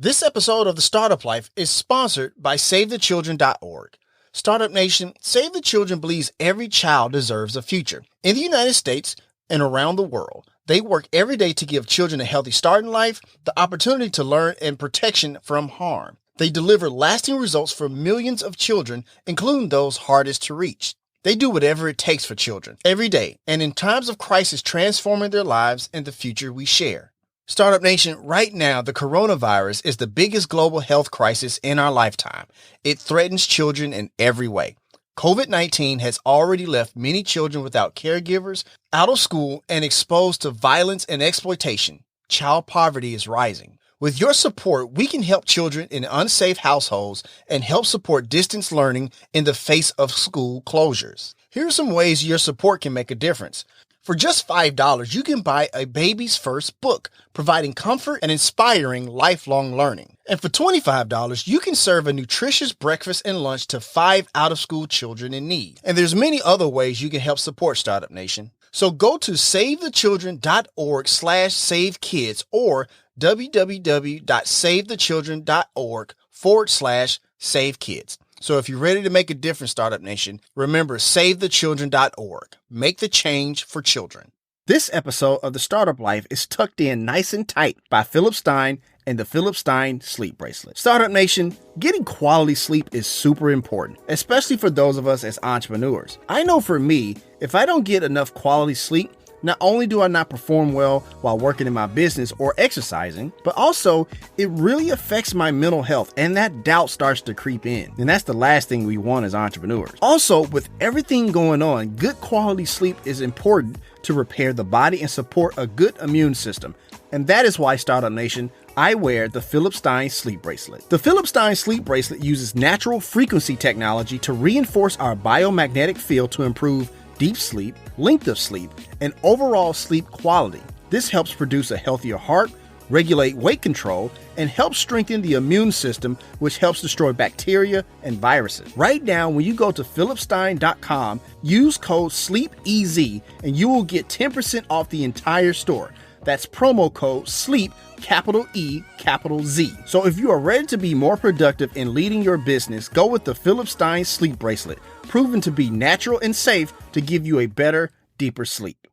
This episode of The Startup Life is sponsored by SaveTheChildren.org. Startup Nation, Save the Children believes every child deserves a future. In the United States and around the world, they work every day to give children a healthy start in life, the opportunity to learn, and protection from harm. They deliver lasting results for millions of children, including those hardest to reach. They do whatever it takes for children every day, and in times of crisis, transforming their lives and the future we share. Startup Nation, right now, the coronavirus is the biggest global health crisis in our lifetime. It threatens children in every way. COVID-19 has already left many children without caregivers, out of school, and exposed to violence and exploitation. Child poverty is rising. With your support, we can help children in unsafe households and help support distance learning in the face of school closures. Here are some ways your support can make a difference. For just $5, you can buy a baby's first book, providing comfort and inspiring lifelong learning. And for $25, you can serve a nutritious breakfast and lunch to 5 out-of-school children in need. And there's many other ways you can help support Startup Nation. So go to SaveTheChildren.org/SaveKids or www.savethechildren.org/SaveKids. So if you're ready to make a difference, Startup Nation, remember SaveTheChildren.org. Make the change for children. This episode of The Startup Life is tucked in nice and tight by Stein and the Stein Sleep Bracelet. Startup Nation, getting quality sleep is super important, especially for those of us as entrepreneurs. I know for me, if I don't get enough quality sleep, not only do I not perform well while working in my business or exercising, but also it really affects my mental health, and that doubt starts to creep in. And that's the last thing we want as entrepreneurs. Also, with everything going on, good quality sleep is important to repair the body and support a good immune system. And that is why, Startup Nation, I wear the Stein Sleep Bracelet. The Stein Sleep Bracelet uses natural frequency technology to reinforce our biomagnetic field to improve deep sleep, length of sleep, and overall sleep quality. This helps produce a healthier heart, regulate weight control, and help strengthen the immune system, which helps destroy bacteria and viruses. Right now, when you go to philipstein.com, use code SLEEPEZ and you will get 10% off the entire store. That's promo code SLEEP, capital E, capital Z. So if you are ready to be more productive in leading your business, go with the Stein Sleep Bracelet, proven to be natural and safe to give you a better, deeper sleep.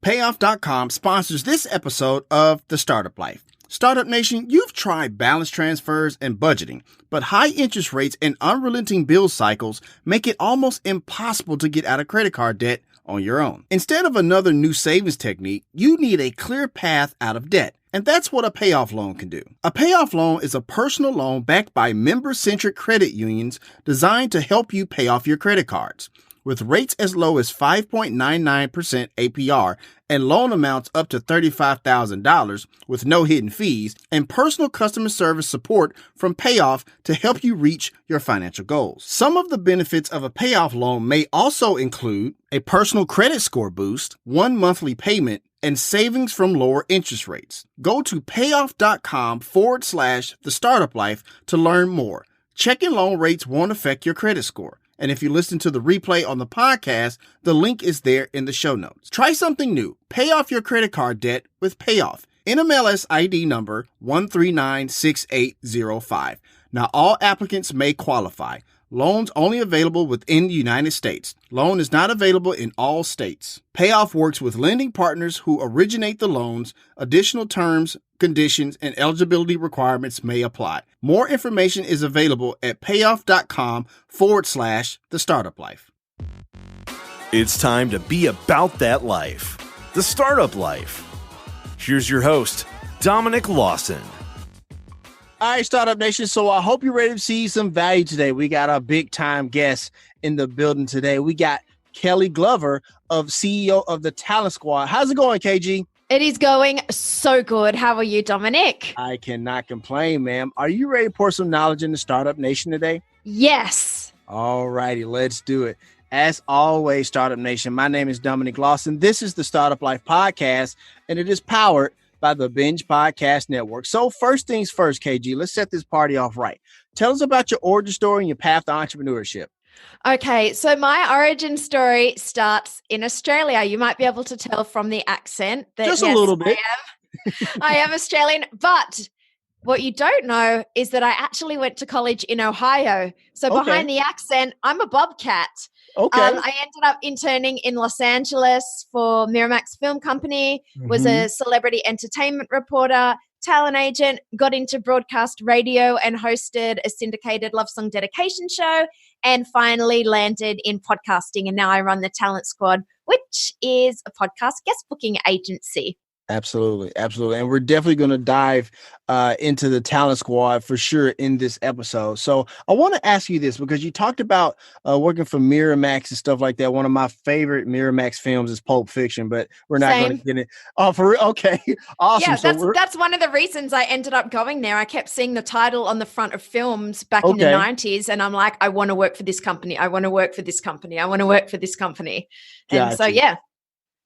Payoff.com sponsors this episode of The Startup Life. Startup Nation, you've tried balance transfers and budgeting, but high interest rates and unrelenting bill cycles make it almost impossible to get out of credit card debt on your own. Instead of another new savings technique, you need a clear path out of debt. And that's what a payoff loan can do. A payoff loan is a personal loan backed by member-centric credit unions designed to help you pay off your credit cards. With rates as low as 5.99% APR and loan amounts up to $35,000 with no hidden fees and personal customer service support from Payoff to help you reach your financial goals. Some of the benefits of a payoff loan may also include a personal credit score boost, 1 monthly payment, and savings from lower interest rates. Go to payoff.com/the startup life to learn more. Checking loan rates won't affect your credit score. And if you listen to the replay on the podcast, the link is there in the show notes. Try something new. Pay off your credit card debt with Payoff. NMLS ID number 1396805. Now, all applicants may qualify. Loans only available within the United States. Loan is not available in all states. Payoff works with lending partners who originate the loans. Additional terms, conditions, and eligibility requirements may apply. More information is available at payoff.com/the startup life. It's time to be about that life. The Startup Life. Here's your host, Dominic Lawson. All right, Startup Nation. So I hope you're ready to see some value today. We got our big time guest in the building today. We got Kelly Glover, CEO of the Talent Squad. How's it going, KG? It is going so good. How are you, Dominic? I cannot complain, ma'am. Are you ready to pour some knowledge into Startup Nation today? Yes. All righty, let's do it. As always, Startup Nation, my name is Dominic Lawson. This is the Startup Life Podcast, and it is powered by the Binge Podcast Network. So first things first, KG, let's set this party off right. Tell us about your origin story and your path to entrepreneurship. Okay, so my origin story starts in Australia. You might be able to tell from the accent that just a little bit. I am Australian, but What you don't know is that I actually went to college in Ohio. So behind the accent, I'm a bobcat. Okay. I ended up interning in Los Angeles for Miramax Film Company, was a celebrity entertainment reporter, talent agent, got into broadcast radio and hosted a syndicated love song dedication show, and finally landed in podcasting. And now I run the Talent Squad, which is a podcast guest booking agency. Absolutely. Absolutely. And we're definitely going to dive into the Talent Squad for sure in this episode. So I want to ask you this because you talked about working for Miramax and stuff like that. One of my favorite Miramax films is Pulp Fiction, but we're not going to get it. Oh, for real? Okay. Awesome. Yeah, that's one of the reasons I ended up going there. I kept seeing the title on the front of films back in the 90s. And I'm like, I want to work for this company. I want to work for this company. I want to work for this company. And so, yeah.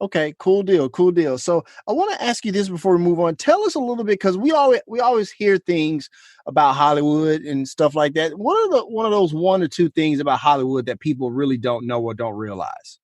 Okay, cool deal, cool deal. So I want to ask you this before we move on. Tell us a little bit, because we always hear things about Hollywood and stuff like that. What are one of those 1 or 2 things about Hollywood that people really don't know or don't realize?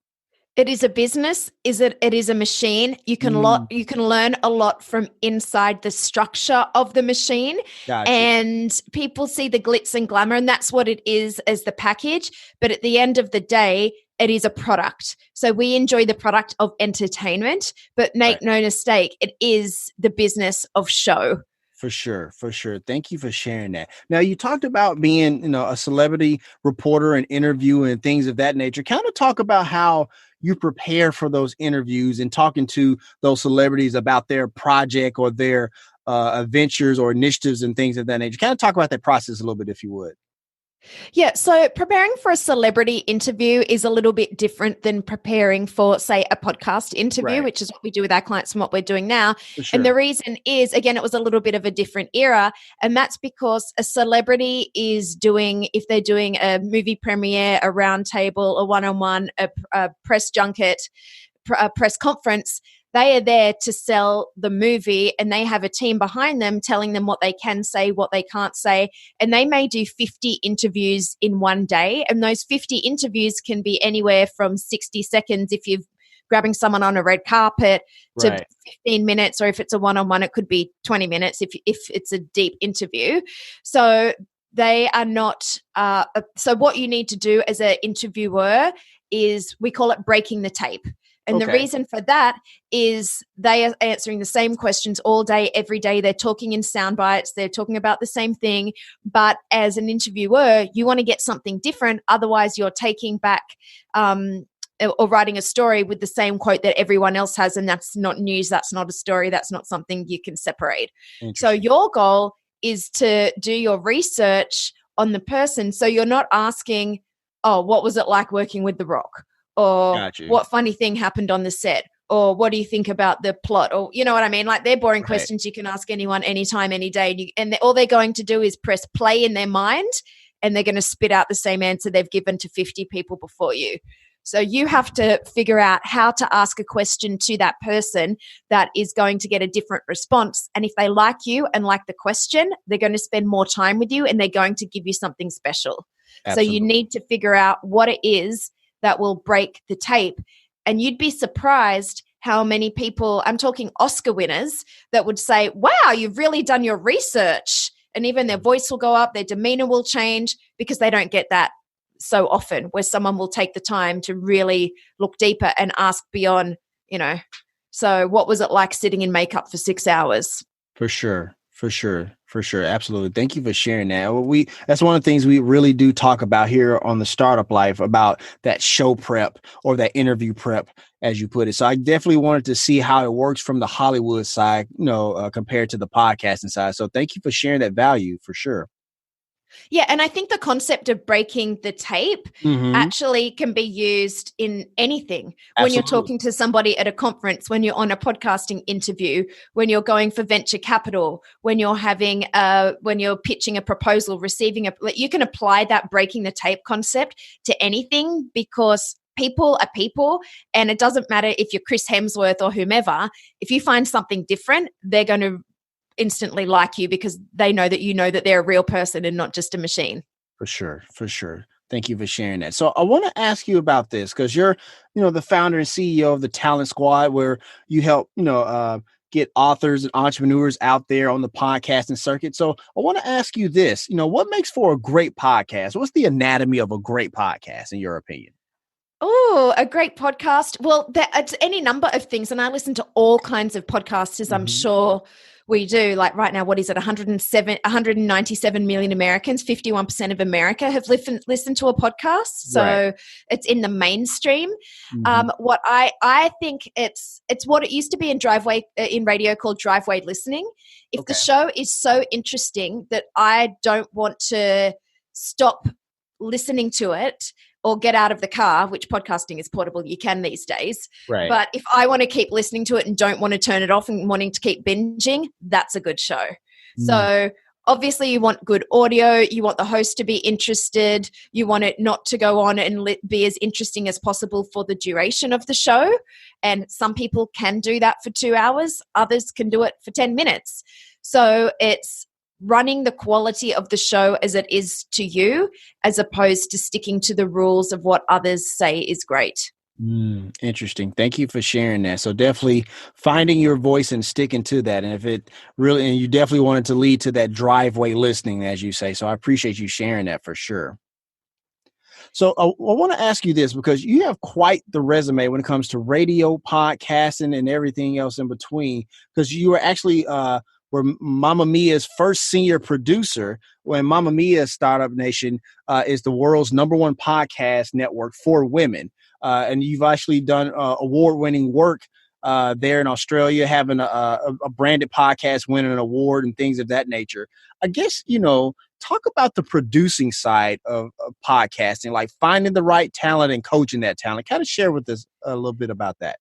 It is a business. It is a machine. You can learn a lot from inside the structure of the machine. Gotcha. And people see the glitz and glamour, and that's what it is as the package. But at the end of the day, it is a product. So we enjoy the product of entertainment, but make no mistake, it is the business of show. For sure. For sure. Thank you for sharing that. Now, you talked about being, a celebrity reporter and interview and things of that nature. Kind of talk about how you prepare for those interviews and talking to those celebrities about their project or their adventures or initiatives and things of that nature. Kind of talk about that process a little bit, if you would. Yeah, so preparing for a celebrity interview is a little bit different than preparing for, say, a podcast interview, which is what we do with our clients and what we're doing now. Sure. And the reason is, again, it was a little bit of a different era. And that's because a celebrity is doing, if they're doing a movie premiere, a roundtable, a one-on-one, a press junket, a press conference, they are there to sell the movie, and they have a team behind them telling them what they can say, what they can't say. And they may do 50 interviews in one day. And those 50 interviews can be anywhere from 60 seconds if you're grabbing someone on a red carpet to 15 minutes, or if it's a one-on-one, it could be 20 minutes if it's a deep interview. So they are not so what you need to do as an interviewer is, we call it breaking the tape. And the reason for that is they are answering the same questions all day, every day. They're talking in sound bites. They're talking about the same thing. But as an interviewer, you want to get something different. Otherwise, you're taking back or writing a story with the same quote that everyone else has. And that's not news. That's not a story. That's not something you can separate. So your goal is to do your research on the person. So you're not asking, oh, what was it like working with The Rock? Or what funny thing happened on the set? Or what do you think about the plot? Or, you know what I mean? Like, they're boring questions you can ask anyone, anytime, any day. And all they're going to do is press play in their mind, and they're going to spit out the same answer they've given to 50 people before you. So you have to figure out how to ask a question to that person that is going to get a different response. And if they like you and like the question, they're going to spend more time with you, and they're going to give you something special. Absolutely. So you need to figure out what it is that will break the tape. And you'd be surprised how many people, I'm talking Oscar winners, that would say, wow, you've really done your research. And even their voice will go up, their demeanor will change, because they don't get that so often, where someone will take the time to really look deeper and ask beyond, so what was it like sitting in makeup for 6 hours? For sure. Absolutely. Thank you for sharing that. That's one of the things we really do talk about here on the Startup Life, about that show prep or that interview prep, as you put it. So I definitely wanted to see how it works from the Hollywood side, compared to the podcasting side. So thank you for sharing that value, for sure. Yeah, and I think the concept of breaking the tape actually can be used in anything. Absolutely. When you're talking to somebody at a conference, when you're on a podcasting interview, when you're going for venture capital, when you're when you're pitching a proposal, you can apply that breaking the tape concept to anything, because people are people, and it doesn't matter if you're Chris Hemsworth or whomever. If you find something different, they're going to instantly like you, because they know that you know that they're a real person and not just a machine. For sure. Thank you for sharing that. So I want to ask you about this, because you're, the founder and CEO of the Talent Squad, where you help, get authors and entrepreneurs out there on the podcasting circuit. So I want to ask you this, what makes for a great podcast? What's the anatomy of a great podcast in your opinion? Oh, a great podcast. Well, it's any number of things. And I listen to all kinds of podcasts, as I'm sure we do. Like right now, what is it? 197 million Americans, 51% of America have listened to a podcast. So it's in the mainstream. What I think it's what it used to be in radio called driveway listening. If the show is so interesting that I don't want to stop listening to it or get out of the car, which podcasting is portable, you can these days. Right. But if I want to keep listening to it and don't want to turn it off and wanting to keep binging, that's a good show. So obviously you want good audio. You want the host to be interested. You want it not to go on and be as interesting as possible for the duration of the show. And some people can do that for 2 hours. Others can do it for 10 minutes. So it's running the quality of the show as it is to you, as opposed to sticking to the rules of what others say is great. Interesting. Thank you for sharing that. So definitely finding your voice and sticking to that. And and you definitely wanted to lead to that driveway listening, as you say. So I appreciate you sharing that for sure. So I want to ask you this, because you have quite the resume when it comes to radio, podcasting, and everything else in between, because you were actually were Mamma Mia's first senior producer when Mamma Mia Startup Nation is the world's #1 podcast network for women. And you've actually done award-winning work there in Australia, having a branded podcast, winning an award and things of that nature. I guess, talk about the producing side of podcasting, like finding the right talent and coaching that talent. Kind of share with us a little bit about that.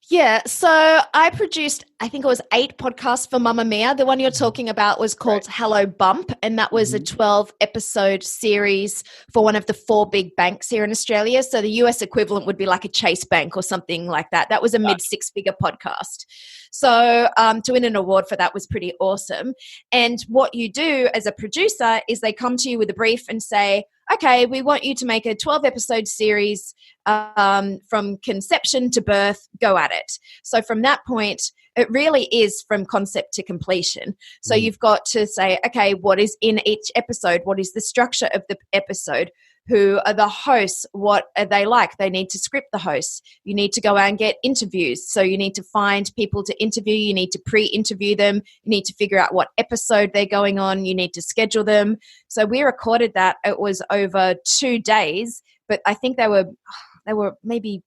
Yeah, so I produced, I think it was 8 podcasts for Mamma Mia. The one you're talking about was called Hello Bump, and that was a 12-episode series for one of the 4 big banks here in Australia. So the US equivalent would be like a Chase Bank or something like that. That was a mid-6-figure podcast. So to win an award for that was pretty awesome. And what you do as a producer is they come to you with a brief and say, okay, we want you to make a 12-episode series from conception to birth, go at it. So from that point, it really is from concept to completion. So you've got to say, okay, what is in each episode? What is the structure of the episode? Who are the hosts? What are they like? They need to script the hosts. You need to go out and get interviews. So you need to find people to interview. You need to pre-interview them. You need to figure out what episode they're going on. You need to schedule them. So we recorded that. It was over 2 days, but I think they were maybe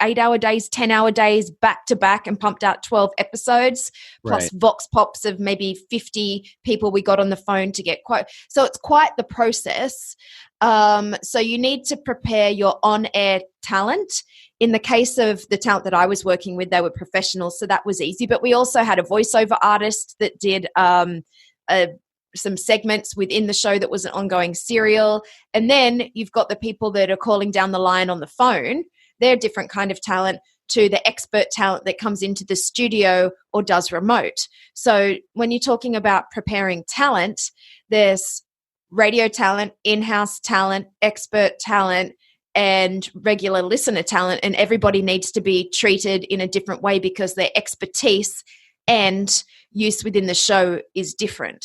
8-hour days, 10-hour days back to back, and pumped out 12 episodes plus vox pops of maybe 50 people we got on the phone to get quote. So it's quite the process. So you need to prepare your on-air talent. In the case of the talent that I was working with, they were professionals, so that was easy. But we also had a voiceover artist that did some segments within the show that was an ongoing serial. And then you've got the people that are calling down the line on the phone. They're a different kind of talent to the expert talent that comes into the studio or does remote. So when you're talking about preparing talent, there's radio talent, in-house talent, expert talent, and regular listener talent. And everybody needs to be treated in a different way because their expertise and use within the show is different.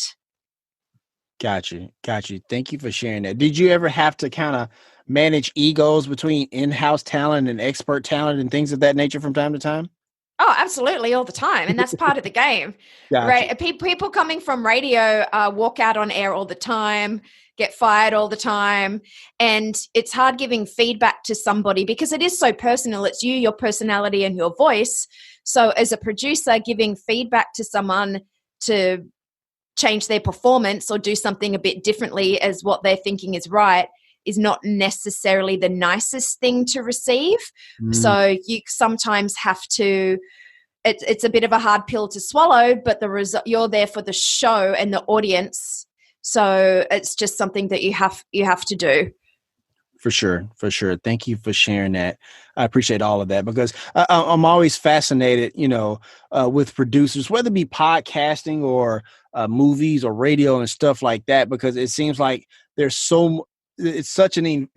Got you. Thank you for sharing that. Did you ever have to kind of manage egos between in-house talent and expert talent and things of that nature from time to time? Oh, absolutely, all the time. And that's part of the game, right? People coming from radio walk out on air all the time, get fired all the time. And it's hard giving feedback to somebody because it is so personal. It's you, your personality, and your voice. So as a producer, giving feedback to someone to change their performance or do something a bit differently as what they're thinking is right is not necessarily the nicest thing to receive. So you sometimes have to, it's a bit of a hard pill to swallow, but you're there for the show and the audience. So it's just something that you have to do. For sure. Thank you for sharing that. I appreciate all of that because I'm always fascinated, with producers, whether it be podcasting or movies or radio and stuff like that, because it seems like it's such an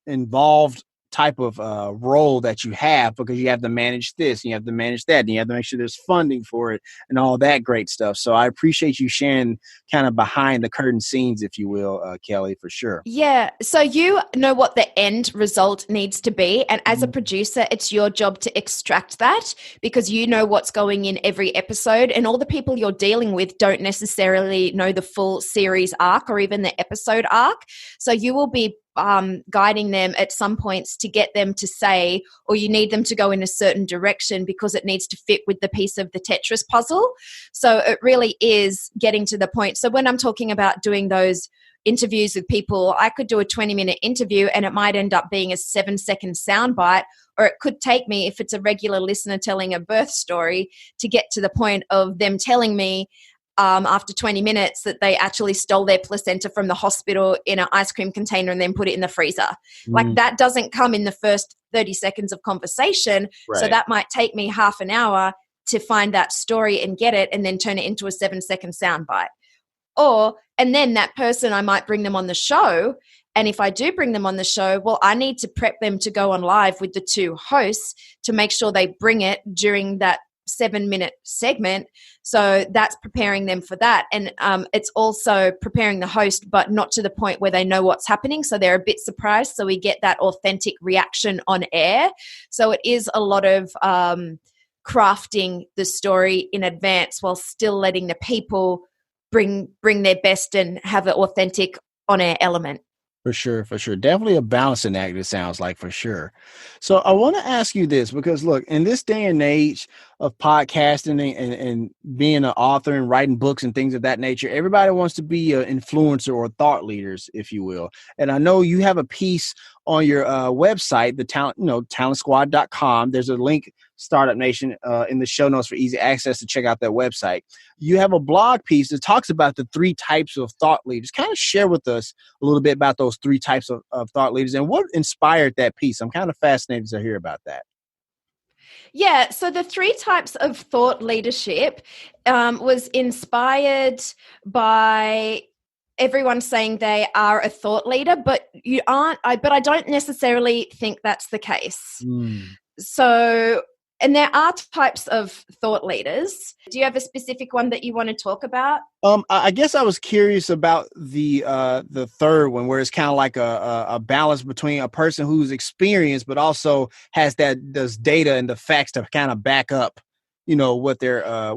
involved type of role that you have, because you have to manage this, and you have to manage that, and you have to make sure there's funding for it and all that great stuff. So I appreciate you sharing kind of behind the curtain scenes, if you will, Kelly, for sure. Yeah. So you know what the end result needs to be. And as a producer, it's your job to extract that, because you know what's going in every episode, and all the people you're dealing with don't necessarily know the full series arc or even the episode arc. So you will be guiding them at some points to get them to say, or you need them to go in a certain direction because it needs to fit with the piece of the Tetris puzzle. So it really is getting to the point. So when I'm talking about doing those interviews with people, I could do a 20-minute interview and it might end up being a 7-second soundbite, or it could take me, if it's a regular listener telling a birth story, to get to the point of them telling me after 20 minutes that they actually stole their placenta from the hospital in an ice cream container and then put it in the freezer. Like, that doesn't come in the first 30 seconds of conversation. Right. So that might take me half an hour to find that story and get it, and then turn it into a 7-second soundbite. And then that person, I might bring them on the show. And if I do bring them on the show, well, I need to prep them to go on live with the two hosts to make sure they bring it during that 7-minute segment. So that's preparing them for that. And it's also preparing the host, but not to the point where they know what's happening. So they're a bit surprised. So we get that authentic reaction on air. So it is a lot of crafting the story in advance while still letting the people bring their best and have an authentic on-air element. For sure. Definitely a balancing act, it sounds like, for sure. So I want to ask you this, because look, in this day and age of podcasting and being an author and writing books and things of that nature, everybody wants to be an influencer or thought leaders, if you will. And I know you have a piece on your website, the talentsquad.com. There's a link, Startup Nation, in the show notes for easy access to check out that website. You have a blog piece that talks about the 3 types of thought leaders. Kind of share with us a little bit about those 3 types of thought leaders and what inspired that piece. I'm kind of fascinated to hear about that. Yeah, so the 3 types of thought leadership was inspired by everyone saying they are a thought leader, but you aren't. But I don't necessarily think that's the case. So, and there are types of thought leaders. Do you have a specific one that you want to talk about? I guess I was curious about the third one, where it's kind of like a balance between a person who's experienced, but also has those data and the facts to kind of back up, what they're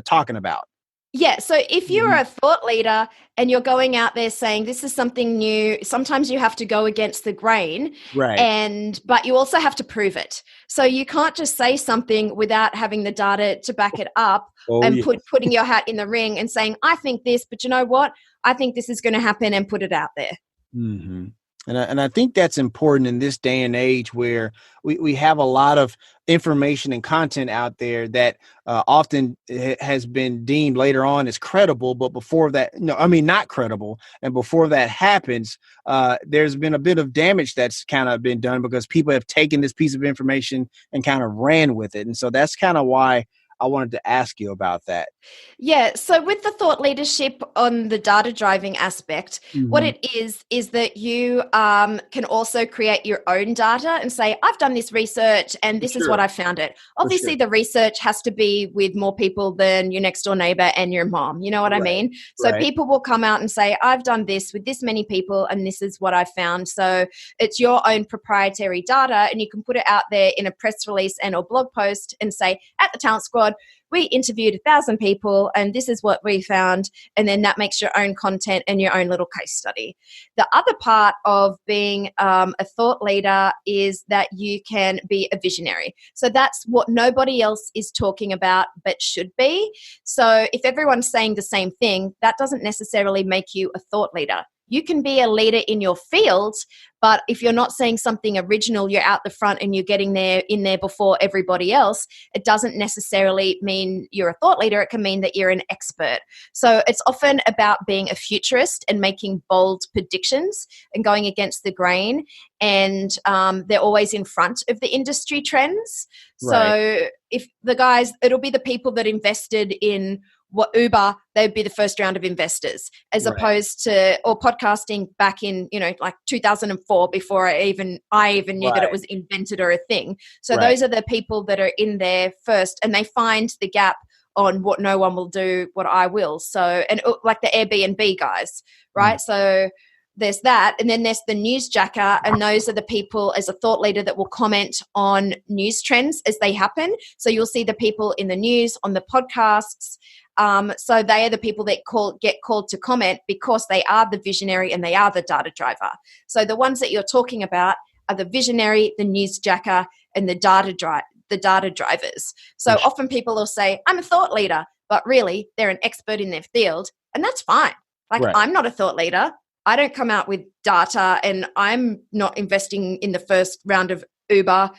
talking about. Yeah. So if you're a thought leader and you're going out there saying this is something new, sometimes you have to go against the grain, right? But you also have to prove it. So you can't just say something without having the data to back it up putting your hat in the ring and saying, I think this, but you know what? I think this is going to happen, and put it out there. Mm-hmm. And I think that's important in this day and age where we have a lot of information and content out there that often has been deemed later on as credible, but before that, not credible. And before that happens, there's been a bit of damage that's kind of been done because people have taken this piece of information and kind of ran with it. And so that's kind of why I wanted to ask you about that. Yeah. So with the thought leadership on the data driving aspect, what it is that you can also create your own data and say, I've done this research and this is what I found it. Obviously, the research has to be with more people than your next door neighbor and your mom. You know what I mean? So people will come out and say, I've done this with this many people and this is what I found. So it's your own proprietary data, and you can put it out there in a press release and or blog post and say, at the Talent Squad, we interviewed 1,000 people and this is what we found. And then that makes your own content and your own little case study. The other part of being a thought leader is that you can be a visionary. So that's what nobody else is talking about but should be. So if everyone's saying the same thing, that doesn't necessarily make you a thought leader. You can be a leader in your field, but if you're not saying something original, you're out the front and you're getting in there before everybody else, it doesn't necessarily mean you're a thought leader. It can mean that you're an expert. So it's often about being a futurist and making bold predictions and going against the grain. And they're always in front of the industry trends. Right. So if the guys, it'll be the people that invested in what Uber, they'd be the first round of investors, as opposed to, or podcasting back in, like 2004, before I even knew that it was invented or a thing. So those are the people that are in there first, and they find the gap on what no one will do, what I will. So, and like the Airbnb guys, right? So there's that. And then there's the newsjacker, and those are the people as a thought leader that will comment on news trends as they happen. So you'll see the people in the news, on the podcasts. So they are the people that get called to comment because they are the visionary and they are the data driver. So the ones that you're talking about are the visionary, the newsjacker, and the data drivers. So often people will say, I'm a thought leader, but really they're an expert in their field, and that's fine. Like I'm not a thought leader. I don't come out with data, and I'm not investing in the first round of Uber.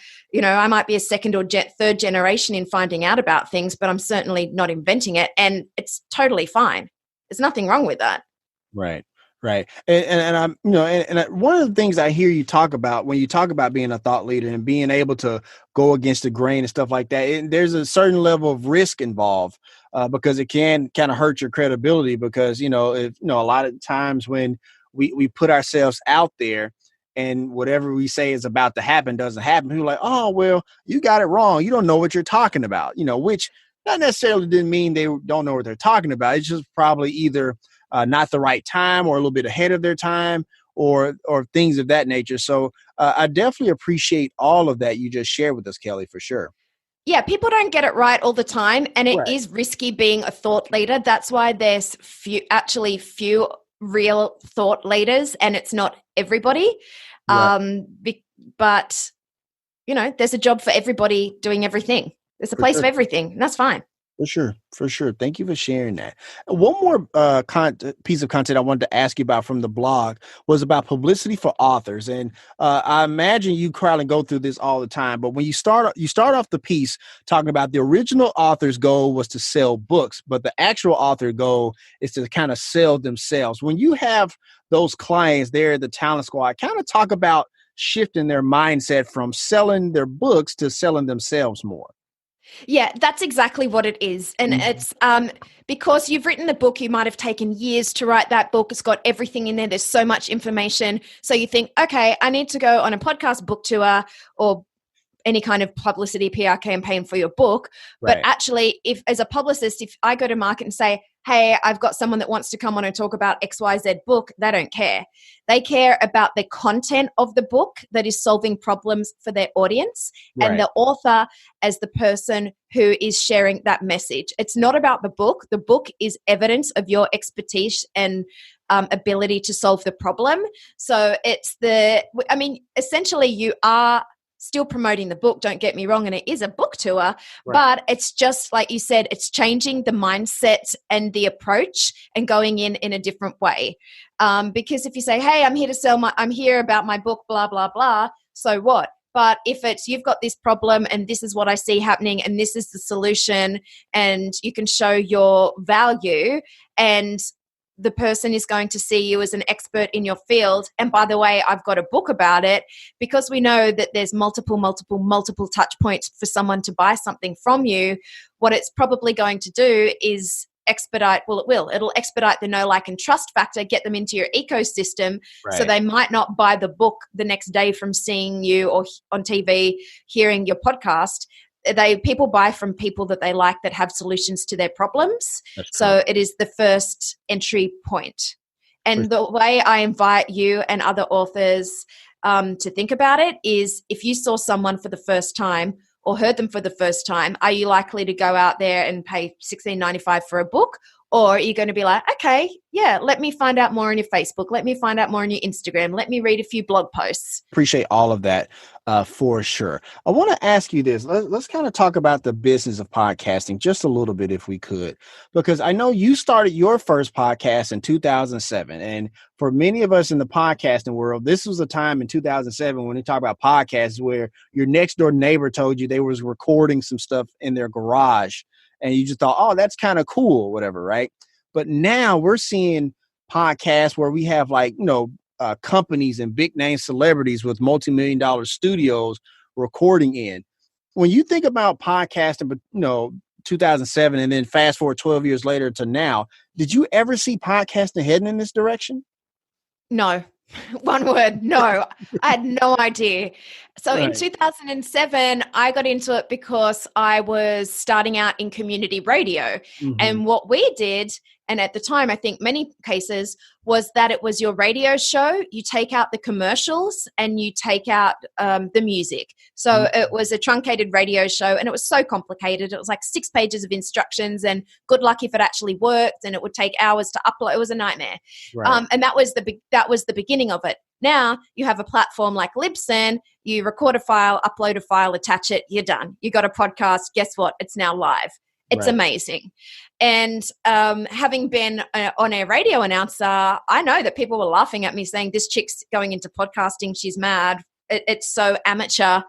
I might be a second or third generation in finding out about things, but I'm certainly not inventing it, and it's totally fine. There's nothing wrong with that. Right. And I'm, one of the things I hear you talk about when you talk about being a thought leader and being able to go against the grain and stuff like that, there's a certain level of risk involved, because it can kind of hurt your credibility, because, a lot of times when we put ourselves out there and whatever we say is about to happen doesn't happen, people are like, oh, well, you got it wrong. You don't know what you're talking about, which not necessarily didn't mean they don't know what they're talking about. It's just probably either not the right time, or a little bit ahead of their time, or things of that nature. So I definitely appreciate all of that you just shared with us, Kelly, for sure. Yeah, people don't get it right all the time, and it is risky being a thought leader. That's why there's few real thought leaders, and it's not everybody. But there's a job for everybody doing everything. There's a place for everything, and that's fine. For sure. Thank you for sharing that. One more piece of content I wanted to ask you about from the blog was about publicity for authors. And I imagine you probably go through this all the time, but when you start off the piece talking about the original author's goal was to sell books, but the actual author goal is to kind of sell themselves. When you have those clients there at the Talent Squad, kind of talk about shifting their mindset from selling their books to selling themselves more. Yeah, that's exactly what it is. And it's because you've written the book, you might have taken years to write that book. It's got everything in there. There's so much information. So you think, okay, I need to go on a podcast book tour or any kind of publicity PR campaign for your book. But actually, if as a publicist, if I go to market and say, hey, I've got someone that wants to come on and talk about XYZ book, they don't care. They care about the content of the book that is solving problems for their audience, and the author as the person who is sharing that message. It's not about the book. The book is evidence of your expertise and ability to solve the problem. So essentially you are still promoting the book, don't get me wrong, and it is a book tour, but it's just like you said, it's changing the mindset and the approach and going in a different way. Because if you say, hey, I'm here about my book, blah, blah, blah, so what? But if it's, you've got this problem and this is what I see happening and this is the solution, and you can show your value, and the person is going to see you as an expert in your field. And by the way, I've got a book about it, because we know that there's multiple touch points for someone to buy something from you. What it's probably going to do is it'll expedite the know, like, and trust factor, get them into your ecosystem. So they might not buy the book the next day from seeing you or on TV, hearing your podcast. People buy from people that they like, that have solutions to their problems. So it is the first entry point. And the way I invite you and other authors to think about it is, if you saw someone for the first time or heard them for the first time, are you likely to go out there and pay $16.95 for a book? Or are you going to be like, okay, yeah, let me find out more on your Facebook. Let me find out more on your Instagram. Let me read a few blog posts. Appreciate all of that for sure. I want to ask you this. Let's kind of talk about the business of podcasting just a little bit, if we could, because I know you started your first podcast in 2007. And for many of us in the podcasting world, this was a time in 2007 when they talk about podcasts where your next door neighbor told you they was recording some stuff in their garage, and you just thought, oh, that's kind of cool, whatever, right? But now we're seeing podcasts where we have companies and big name celebrities with multi-million-dollar studios recording in. When you think about podcasting, but 2007, and then fast forward 12 years later to now, did you ever see podcasting heading in this direction? No. One word, no. I had no idea. So Right. in 2007, I got into it because I was starting out in community radio. Mhm. And what we did, and at the time, I think many cases, was that it was your radio show. You take out the commercials and you take out the music. So it was a truncated radio show, and it was so complicated. It was like 6 pages of instructions, and good luck if it actually worked, and it would take hours to upload. It was a nightmare. Right. And that was the beginning of it. Now you have a platform like Libsyn. You record a file, upload a file, attach it. You're done. You got a podcast. Guess what? It's now live. It's amazing. And having been an on-air radio announcer, I know that people were laughing at me saying, this chick's going into podcasting. She's mad. It's so amateur.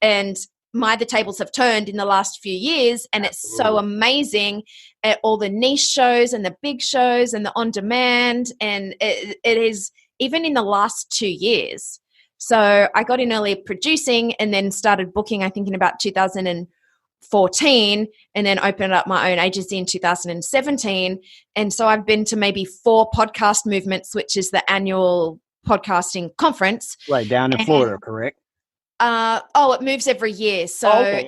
And the tables have turned in the last few years, and it's so amazing at all the niche shows and the big shows and the on-demand. And it is even in the last 2 years. So I got in early producing and then started booking, I think in about 2014, and then opened up my own agency in 2017. And so I've been to maybe 4 podcast movements, which is the annual podcasting conference. Right, down in Florida, correct? It moves every year. So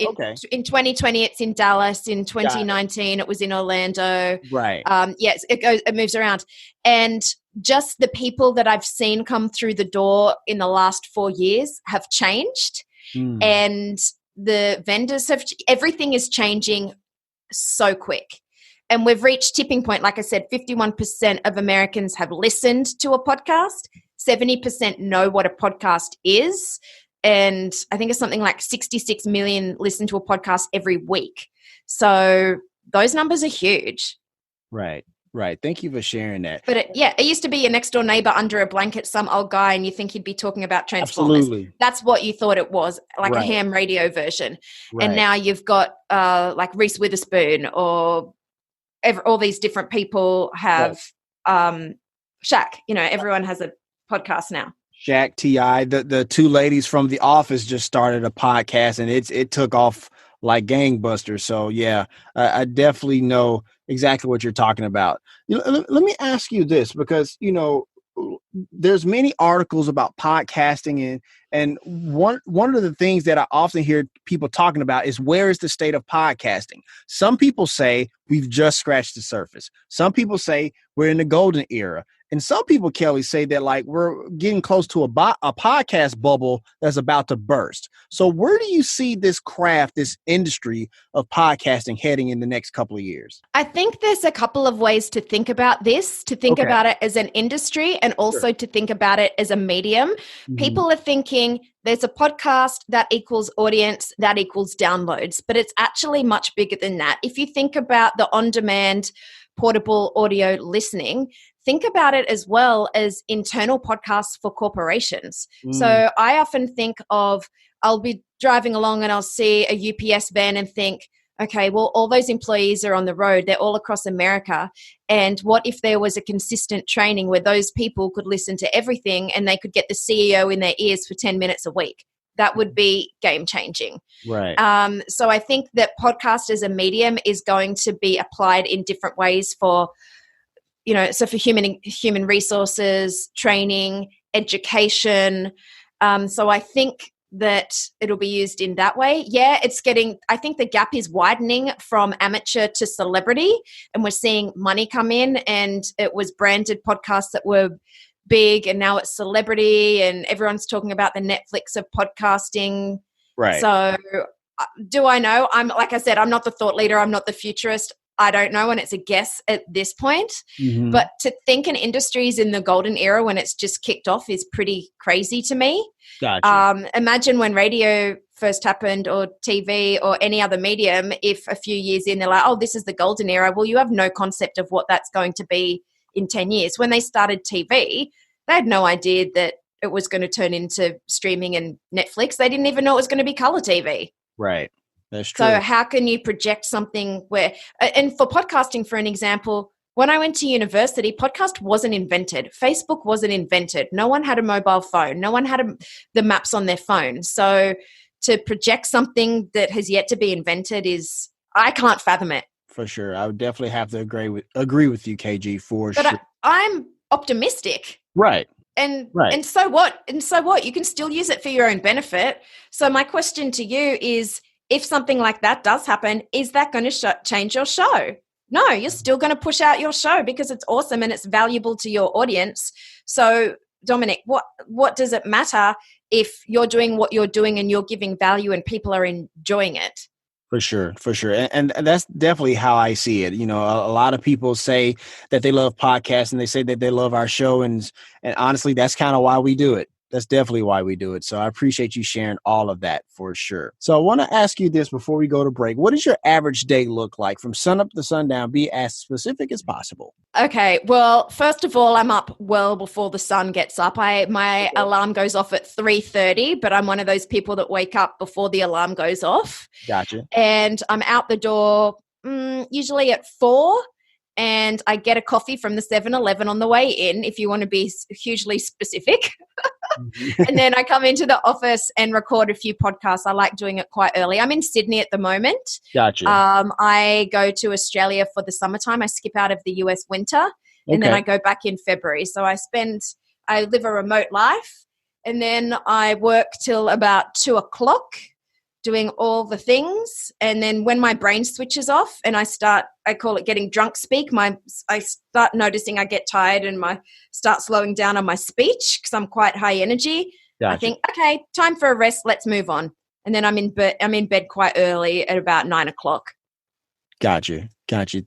in 2020, it's in Dallas. In 2019, it was in Orlando. Right. Yes, it moves around. And just the people that I've seen come through the door in the last 4 years have changed. And the vendors everything is changing so quick. And we've reached tipping point. Like I said, 51% of Americans have listened to a podcast. 70% know what a podcast is. And I think it's something like 66 million listen to a podcast every week. So those numbers are huge. Right. Thank you for sharing that. But it used to be your next door neighbor under a blanket, some old guy, and you think he'd be talking about Transformers. Absolutely. That's what you thought it was, like a ham radio version. Right. And now you've got like Reese Witherspoon or all these different people have Shaq. Everyone has a podcast now. Shaq, T.I., the 2 ladies from The Office just started a podcast, and it took off like gangbusters. So yeah, I definitely know exactly what you're talking about. Let me ask you this, because there's many articles about podcasting, and one of the things that I often hear people talking about is, where is the state of podcasting? Some people say we've just scratched the surface. Some people say we're in the golden era. And some people, Kelly, say that like we're getting close to a podcast bubble that's about to burst. So where do you see this craft, this industry of podcasting heading in the next couple of years? I think there's a couple of ways to think about this, to think about it as an industry, and also to think about it as a medium. People are thinking there's a podcast that equals audience, that equals downloads, but it's actually much bigger than that. If you think about the on-demand portable audio listening, think about it as well as internal podcasts for corporations. So I often think I'll be driving along and I'll see a UPS van and think, okay, well, all those employees are on the road. They're all across America. And what if there was a consistent training where those people could listen to everything and they could get the CEO in their ears for 10 minutes a week? That would be game changing. Right. So I think that podcast as a medium is going to be applied in different ways for, so for human resources, training, education. So I think that it'll be used in that way. Yeah, I think the gap is widening from amateur to celebrity, and we're seeing money come in, and it was branded podcasts that were big, and now it's celebrity, and everyone's talking about the Netflix of podcasting. Right. So do I know? Like I said, I'm not the thought leader. I'm not the futurist. I don't know, and it's a guess at this point. But to think an industry is in the golden era when it's just kicked off is pretty crazy to me. Gotcha. Imagine when radio first happened, or TV, or any other medium, if a few years in they're like, oh, this is the golden era. Well, you have no concept of what that's going to be in 10 years. When they started TV, they had no idea that it was going to turn into streaming and Netflix. They didn't even know it was going to be color TV. Right. That's true. So how can you project something where, and for podcasting, for an example, when I went to university, podcast wasn't invented. Facebook wasn't invented. No one had a mobile phone. No one had the maps on their phone. So to project something that has yet to be invented is, I can't fathom it. For sure. I would definitely have to agree with you, KG, for but sure. I'm optimistic. Right. And so what? And so what? You can still use it for your own benefit. So my question to you is, if something like that does happen, is that going to change your show? No, you're still going to push out your show because it's awesome and it's valuable to your audience. So Dominic, what does it matter if you're doing what you're doing and you're giving value and people are enjoying it? For sure. And that's definitely how I see it. You know, a lot of people say that they love podcasts and they say that they love our show. And honestly, that's kind of why we do it. That's definitely why we do it. So I appreciate you sharing all of that for sure. So I want to ask you this before we go to break. What does your average day look like from sun up to sundown? Be as specific as possible. Okay. Well, first of all, I'm up well before the sun gets up. My alarm goes off at 3:30, but I'm one of those people that wake up before the alarm goes off. Gotcha. And I'm out the door usually at 4. And I get a coffee from the 7-Eleven on the way in, if you want to be hugely specific. And then I come into the office and record a few podcasts. I like doing it quite early. I'm in Sydney at the moment. Gotcha. I go to Australia for the summertime. I skip out of the US winter and then I go back in February. So I live a remote life, and then I work till about 2:00 doing all the things. And then when my brain switches off and I call it getting drunk speak, I start noticing I get tired and start slowing down on my speech because I'm quite high energy. Gotcha. I think, okay, time for a rest. Let's move on. And then I'm in bed quite early at about 9:00. Gotcha.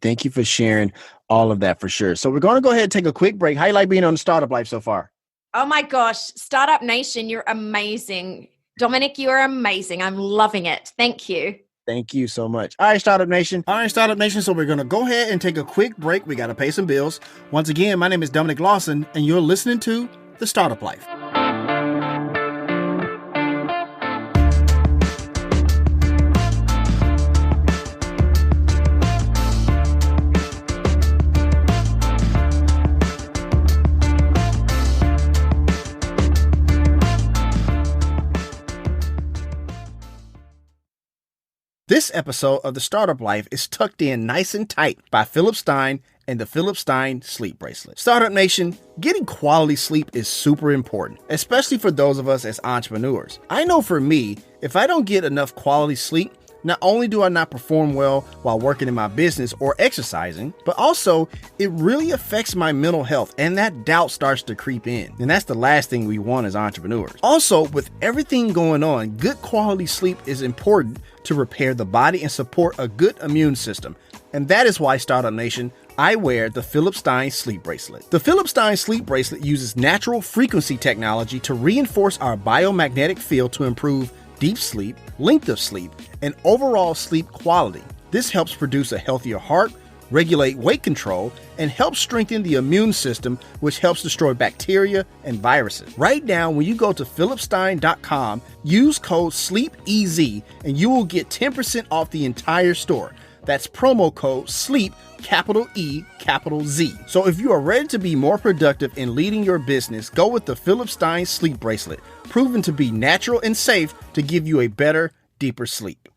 Thank you for sharing all of that for sure. So we're going to go ahead and take a quick break. How you like being on the Startup Life so far? Oh my gosh. Startup Nation, you're amazing. Dominic, you are amazing. I'm loving it. Thank you. Thank you so much. All right, Startup Nation. So we're going to go ahead and take a quick break. We got to pay some bills. Once again, my name is Dominic Lawson, and you're listening to The Startup Life. This episode of The Startup Life is tucked in nice and tight by Philip Stein and the Philip Stein Sleep Bracelet. Startup Nation, getting quality sleep is super important, especially for those of us as entrepreneurs. I know for me, if I don't get enough quality sleep, not only do I not perform well while working in my business or exercising, but also it really affects my mental health, and that doubt starts to creep in. And that's the last thing we want as entrepreneurs. Also, with everything going on, good quality sleep is important to repair the body and support a good immune system. And that is why, Startup Nation, I wear the Philip Stein Sleep Bracelet. The Philip Stein Sleep Bracelet uses natural frequency technology to reinforce our biomagnetic field to improve deep sleep, length of sleep, and overall sleep quality. This helps produce a healthier heart, regulate weight control, and help strengthen the immune system, which helps destroy bacteria and viruses. Right now, when you go to philipstein.com, use code SLEEPEZ and you will get 10% off the entire store. That's promo code SLEEP, capital E, capital Z. So if you are ready to be more productive in leading your business, go with the Philip Stein Sleep Bracelet, proven to be natural and safe to give you a better, deeper sleep.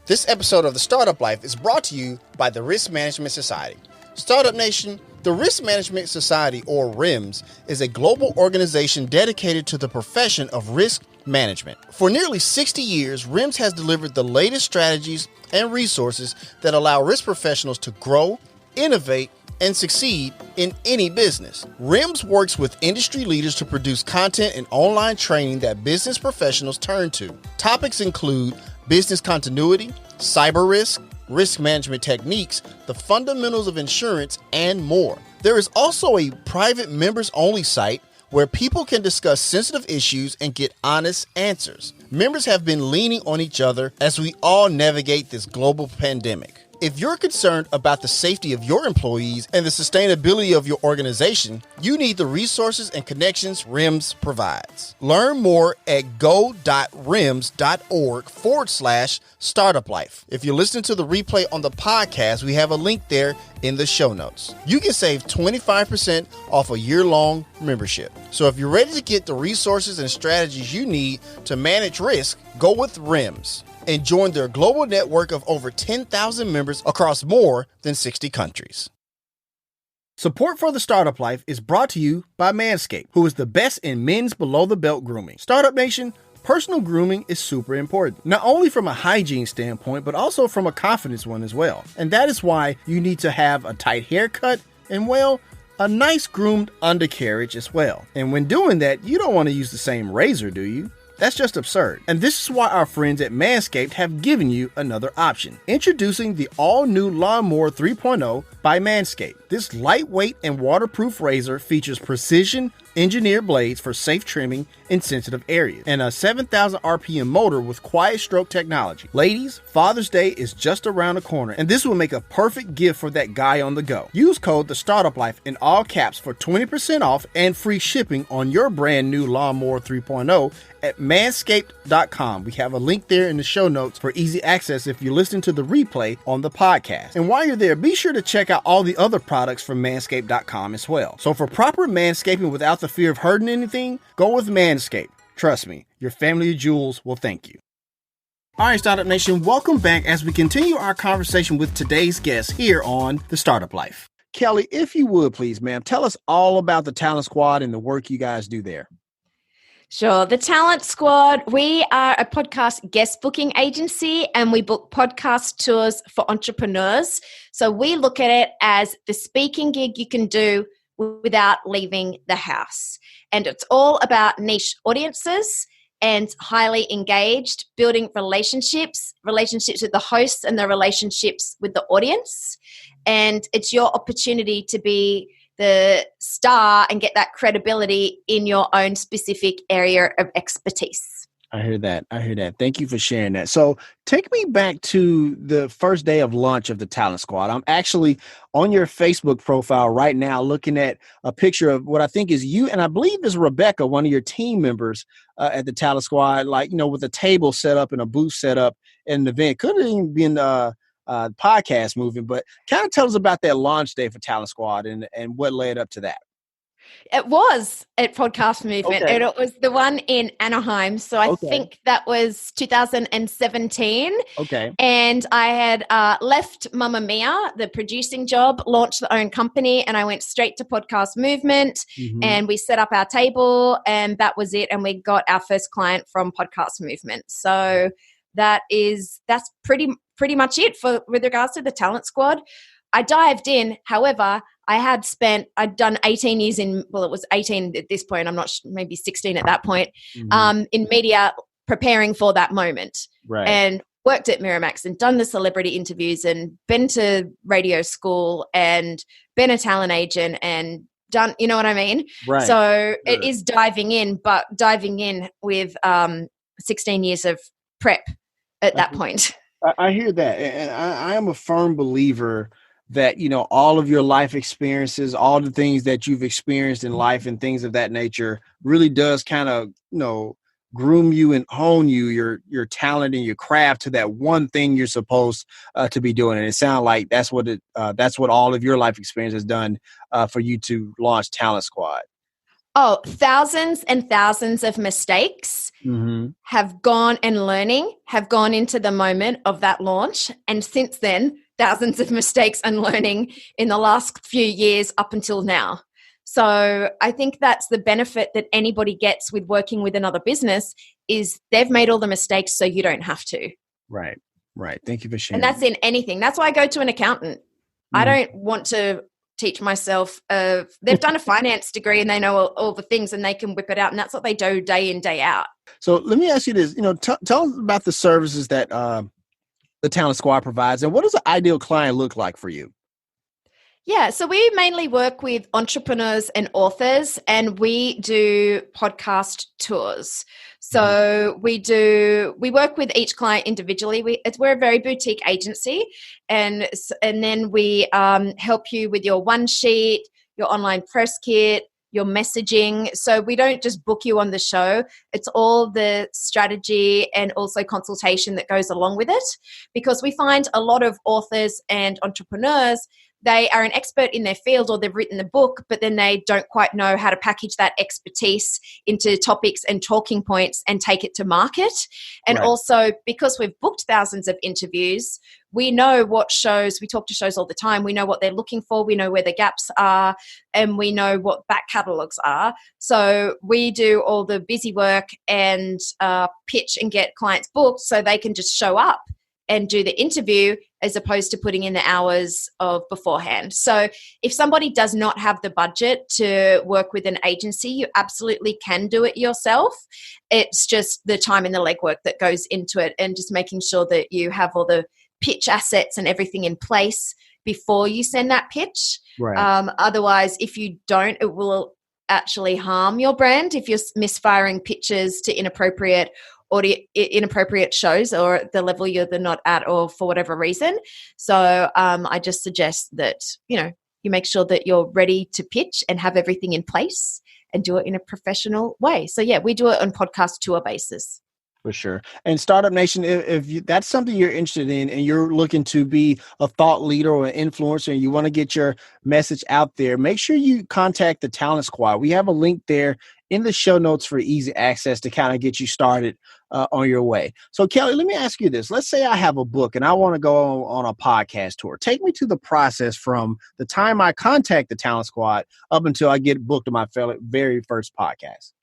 This episode of The Startup Life is brought to you by the Risk Management Society. Startup Nation, the Risk Management Society, or RIMS, is a global organization dedicated to the profession of risk management. For nearly 60 years, RIMS has delivered the latest strategies and resources that allow risk professionals to grow, innovate, and succeed in any business. RIMS works with industry leaders to produce content and online training that business professionals turn to. Topics include business continuity, cyber risk, risk management techniques, the fundamentals of insurance, and more. There is also a private members-only site where people can discuss sensitive issues and get honest answers. Members have been leaning on each other as we all navigate this global pandemic. If you're concerned about the safety of your employees and the sustainability of your organization, you need the resources and connections RIMS provides. Learn more at go.rims.org/startup life. If you're listening to the replay on the podcast, we have a link there in the show notes. You can save 25% off a year-long membership. So if you're ready to get the resources and strategies you need to manage risk, go with RIMS. and join their global network of over 10,000 members across more than 60 countries. Support for the Startup Life is brought to you by Manscape, who is the best in men's below-the-belt grooming. Startup Nation, personal grooming is super important, not only from a hygiene standpoint, but also from a confidence one as well. And that is why you need to have a tight haircut and, well, a nice groomed undercarriage as well. And when doing that, you don't want to use the same razor, do you? That's just absurd. And this is why our friends at Manscaped have given you another option. Introducing the all-new Lawnmower 3.0 by Manscaped. This lightweight and waterproof razor features precision engineered blades for safe trimming in sensitive areas and a 7,000 RPM motor with quiet stroke technology. Ladies, Father's Day is just around the corner, and this will make a perfect gift for that guy on the go. Use code The Startup Life in all caps for 20% off and free shipping on your brand new Lawnmower 3.0 at manscaped.com. We have a link there in the show notes for easy access if you listen to the replay on the podcast. And while you're there, be sure to check out all the other products from manscaped.com as well. So for proper manscaping without the fear of hurting anything, go with Manscaped. Trust me, your family of jewels will thank you. All right, Startup Nation, welcome back as we continue our conversation with today's guest here on The Startup Life. Kelly, if you would please, ma'am, tell us all about the Talent Squad and the work you guys do there. Sure. The Talent Squad, we are a podcast guest booking agency and we book podcast tours for entrepreneurs. So we look at it as the speaking gig you can do without leaving the house. And it's all about niche audiences and highly engaged, building relationships with the hosts and the relationships with the audience. And it's your opportunity to be the star and get that credibility in your own specific area of expertise. I hear that. Thank you for sharing that. So take me back to the first day of launch of the Talent Squad. I'm actually on your Facebook profile right now looking at a picture of what I think is you, and I believe is Rebecca, one of your team members at the Talent Squad, like, you know, with a table set up and a booth set up in an event. Could have even been podcast moving, but kind of tell us about that launch day for Talent Squad and what led up to that. It was at Podcast Movement, okay. And it was the one in Anaheim. So I think that was 2017. Okay. And I had left Mamma Mia, the producing job, launched the own company, and I went straight to Podcast Movement. Mm-hmm. And we set up our table, and that was it. And we got our first client from Podcast Movement. So that's pretty much it with regards to the Talent Squad. I dived in. However, I'd done 18 years it was 18 at this point. I'm not maybe 16 at that point, in media, preparing for that moment. Right. And worked at Miramax and done the celebrity interviews and been to radio school and been a talent agent and done, you know what I mean? Right. So it is diving in, but diving in with 16 years of prep at that point. I hear that. And I am a firm believer that, you know, all of your life experiences, all the things that you've experienced in life and things of that nature really does kind of, you know, groom you and hone you, your talent and your craft to that one thing you're supposed to be doing. And it sounds like that's what all of your life experience has done for you to launch Talent Squad. Oh, thousands and thousands of mistakes have gone into the moment of that launch. And since then, thousands of mistakes and learning in the last few years up until now. So I think that's the benefit that anybody gets with working with another business is they've made all the mistakes so you don't have to. Right. Thank you for sharing. And that's in anything. That's why I go to an accountant. I don't want to teach myself. They've done a finance degree and they know all the things and they can whip it out. And that's what they do day in, day out. So let me ask you this, you know, tell us about the services that the Talent Squad provides and what does an ideal client look like for you? Yeah, so we mainly work with entrepreneurs and authors and we do podcast tours. So we work with each client individually. We're a very boutique agency and then we help you with your one sheet, your online press kit, your messaging. So we don't just book you on the show. It's all the strategy and also consultation that goes along with it because we find a lot of authors and entrepreneurs, they are an expert in their field or they've written the book, but then they don't quite know how to package that expertise into topics and talking points and take it to market. And also, because we've booked thousands of interviews, we know what shows, we talk to shows all the time, we know what they're looking for, we know where the gaps are, and we know what back catalogues are. So we do all the busy work and pitch and get clients booked so they can just show up and do the interview as opposed to putting in the hours of beforehand. So if somebody does not have the budget to work with an agency, you absolutely can do it yourself. It's just the time and the legwork that goes into it, and just making sure that you have all the pitch assets and everything in place before you send that pitch. Otherwise, if you don't, it will actually harm your brand if you're misfiring pitches to inappropriate shows or the level you're not at, or for whatever reason. So I just suggest that, you make sure that you're ready to pitch and have everything in place and do it in a professional way. So yeah, we do it on podcast tour basis. For sure. And Startup Nation, if that's something you're interested in and you're looking to be a thought leader or an influencer and you want to get your message out there, make sure you contact the Talent Squad. We have a link there in the show notes for easy access to kind of get you started on your way. So Kelly, let me ask you this. Let's say I have a book and I want to go on a podcast tour. Take me to the process from the time I contact the Talent Squad up until I get booked to my very first podcast.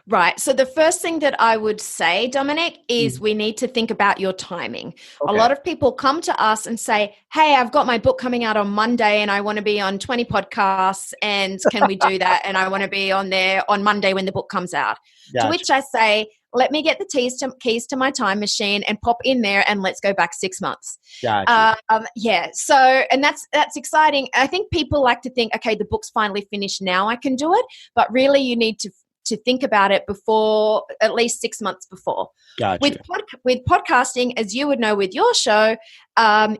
Right. So the first thing that I would say, Dominic, is we need to think about your timing. Okay. A lot of people come to us and say, hey, I've got my book coming out on Monday and I want to be on 20 podcasts, and can we do that? And I want to be on there on Monday when the book comes out. Gotcha. To which I say, let me get the keys to my time machine and pop in there and let's go back 6 months. Gotcha. So, and that's exciting. I think people like to think, okay, the book's finally finished, now I can do it. But really you need to think about it before, at least 6 months before. Gotcha. With podcasting, as you would know with your show,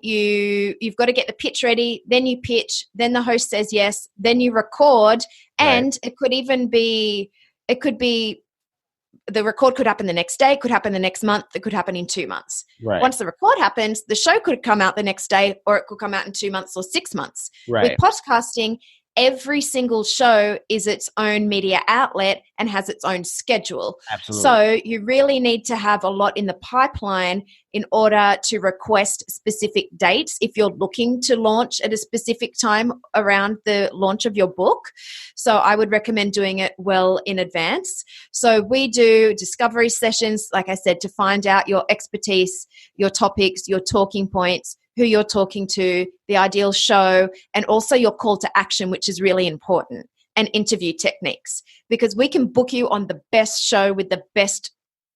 you've got to get the pitch ready, then you pitch, then the host says yes, then you record, and it could be the record could happen the next day, it could happen the next month, it could happen in 2 months. Right. Once the record happens, the show could come out the next day, or it could come out in 2 months or 6 months. Right. With podcasting, every single show is its own media outlet and has its own schedule. Absolutely. So you really need to have a lot in the pipeline in order to request specific dates if you're looking to launch at a specific time around the launch of your book. So I would recommend doing it well in advance. So we do discovery sessions, like I said, to find out your expertise, your topics, your talking points, who you're talking to, the ideal show, and also your call to action, which is really important, and interview techniques. Because we can book you on the best show with the best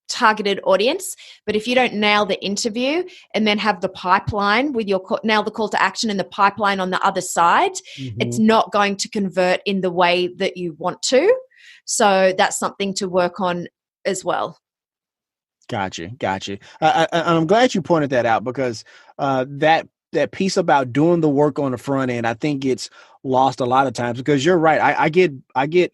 targeted audience, but if you don't nail the interview and then have the pipeline with nail the call to action and the pipeline on the other side, it's not going to convert in the way that you want to. So that's something to work on as well. Gotcha. I'm glad you pointed that out, because that piece about doing the work on the front end, I think it's lost a lot of times, because you're right. I get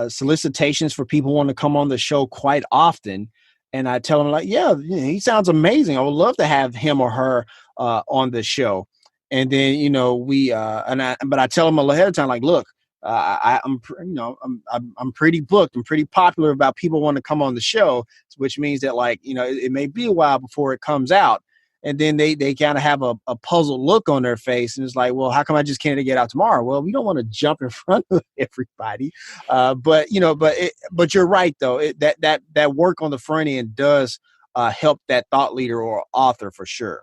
solicitations for people wanting to come on the show quite often, and I tell them like, yeah, he sounds amazing. I would love to have him or her on the show. And then but I tell them ahead of time, like, look, I'm pretty booked. I'm pretty popular about people wanting to come on the show, which means that, like, it may be a while before it comes out. And then they kind of have a puzzled look on their face. And it's like, well, how come I just can't get out tomorrow? Well, we don't want to jump in front of everybody. But you're right, though. That work on the front end does help that thought leader or author for sure.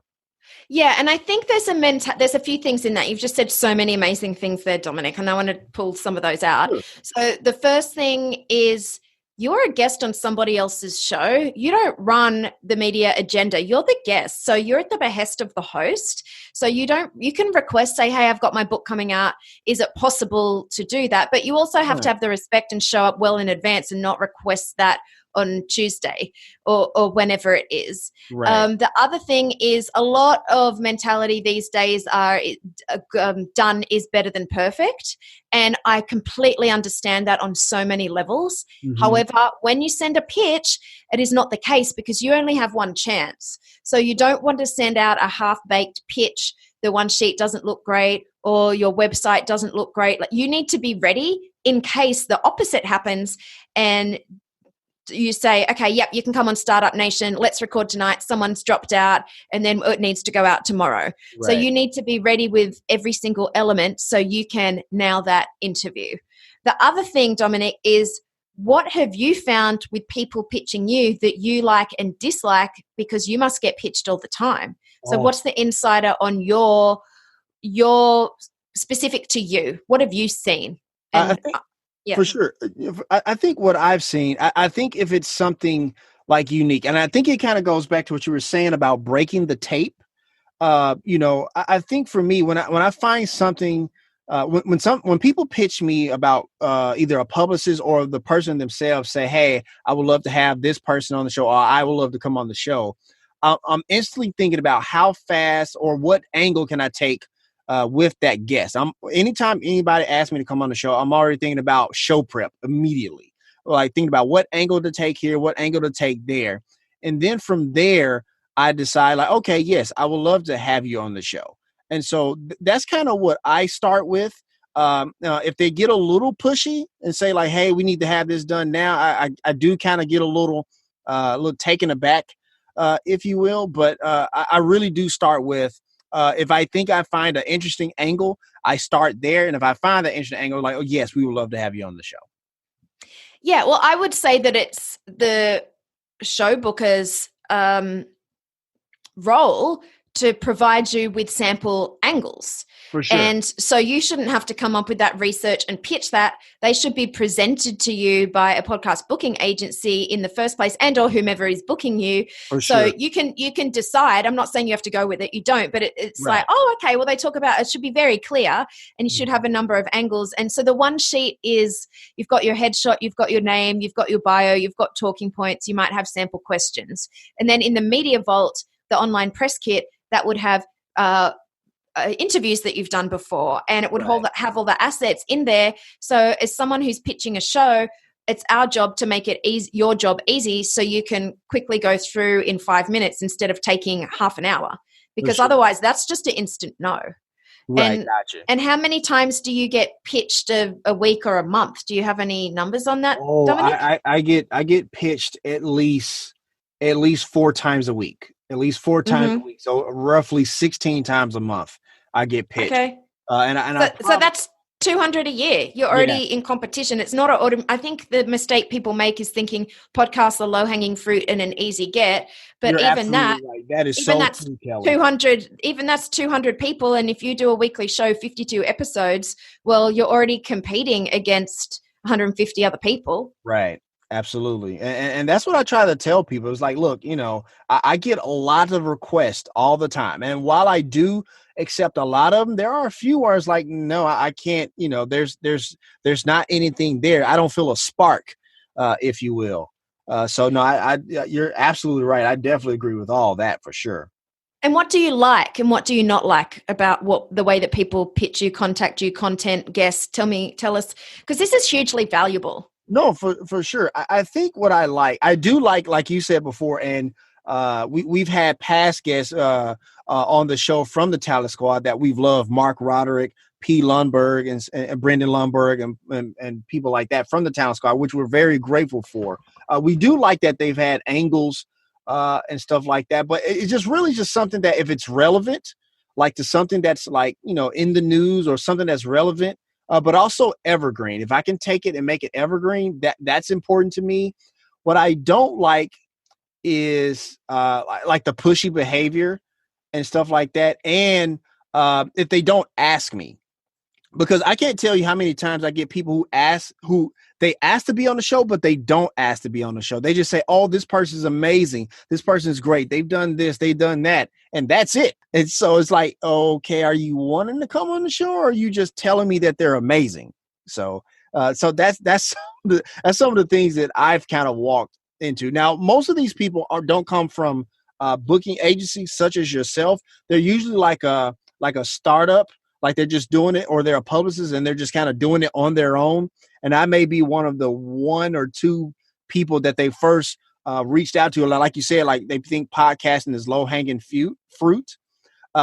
Yeah, and I think there's a few things in that. You've just said so many amazing things there, Dominic, and I want to pull some of those out. Sure. So the first thing is, you're a guest on somebody else's show. You don't run the media agenda. You're the guest. So you're at the behest of the host. So you can request, say, hey, I've got my book coming out. Is it possible to do that? But you also have to have the respect and show up well in advance and not request that on Tuesday or whenever it is. Right. The other thing is, a lot of mentality these days are done is better than perfect. And I completely understand that on so many levels. However, when you send a pitch, it is not the case, because you only have one chance. So you don't want to send out a half-baked pitch the one sheet doesn't look great or your website doesn't look great. Like, you need to be ready in case the opposite happens and you say, okay, yep, you can come on Startup Nation. Let's record tonight. Someone's dropped out and then it needs to go out tomorrow. Right. So you need to be ready with every single element so you can nail that interview. The other thing, Dominic, is what have you found with people pitching you that you like and dislike, because you must get pitched all the time. So what's the insider on your specific to you? What have you seen? And, I think, for sure. I think what I've seen, I think if it's something like unique, and I think it kind of goes back to what you were saying about breaking the tape. I think for me, when I find something, when people pitch me about either a publicist or the person themselves say, hey, I would love to have this person on the show, or I would love to come on the show, I'm instantly thinking about how fast or what angle can I take with that guest. Anytime anybody asks me to come on the show, I'm already thinking about show prep immediately. Like thinking about what angle to take here, what angle to take there. And then from there, I decide like, okay, yes, I would love to have you on the show. And so that's kind of what I start with. If they get a little pushy and say like, hey, we need to have this done now, I do kind of get a little taken aback, if you will. But I really do start with, if I think I find an interesting angle, I start there. And if I find an interesting angle, like, oh, yes, we would love to have you on the show. Yeah, well, I would say that it's the show booker's role to provide you with sample angles. For sure. And so you shouldn't have to come up with that research and pitch that. They should be presented to you by a podcast booking agency in the first place, and or whomever is booking you. For so sure. you can decide. I'm not saying you have to go with it. You don't, but it's Right. like, oh, okay, well, they talk about, it should be very clear and you should have a number of angles. And so the one sheet is, you've got your headshot, you've got your name, you've got your bio, you've got talking points, you might have sample questions. And then in the media vault, the online press kit, that would have interviews that you've done before, and it would have all the assets in there. So as someone who's pitching a show, it's our job to make it easy, your job easy, so you can quickly go through in 5 minutes instead of taking half an hour, because otherwise that's just an instant no. Right, and, gotcha. And how many times do you get pitched a week or a month? Do you have any numbers on that, Oh, Dominic? I get pitched at least 4 times a week. At least 4 times a week. So roughly 16 times a month I get pitched. Okay. So that's 200 a year. You're already in competition. It's not I think the mistake people make is thinking podcasts are low-hanging fruit and an easy get. But You're even that, right. That is even so that's true, Kelly. 200, even that's 200 people. And if you do a weekly show, 52 episodes, well, you're already competing against 150 other people. Right. Absolutely. And that's what I try to tell people. It's like, look, I get a lot of requests all the time. And while I do accept a lot of them, there are a few where it's like, no, I can't, there's not anything there. I don't feel a spark, if you will. So no, you're absolutely right. I definitely agree with all that for sure. And what do you like and what do you not like about the way that people pitch you, contact you, content, guests? Tell us, because this is hugely valuable. No, for sure. I think what I do like you said before, and we've had past guests on the show from the Talent Squad that we've loved, Mark Roderick, P. Lundberg, and Brendan Lundberg, and people like that from the Talent Squad, which we're very grateful for. We do like that they've had angles and stuff like that, but it's just really just something that if it's relevant, like to something that's like, in the news or something that's relevant, but also evergreen. If I can take it and make it evergreen, that's important to me. What I don't like is like the pushy behavior and stuff like that. And if they don't ask me, because I can't tell you how many times I get people who they ask to be on the show, but they don't ask to be on the show. They just say, oh, this person's amazing. This person's great. They've done this, they've done that. And that's it. And so it's like, okay, are you wanting to come on the show or are you just telling me that they're amazing? So that's some of the things that I've kind of walked into. Now, most of these people don't come from booking agencies such as yourself. They're usually like a startup, like they're just doing it, or they're a publicist and they're just kind of doing it on their own. And I may be one of the 1 or 2 people that they first reached out to. Like you said, like they think podcasting is low-hanging fruit.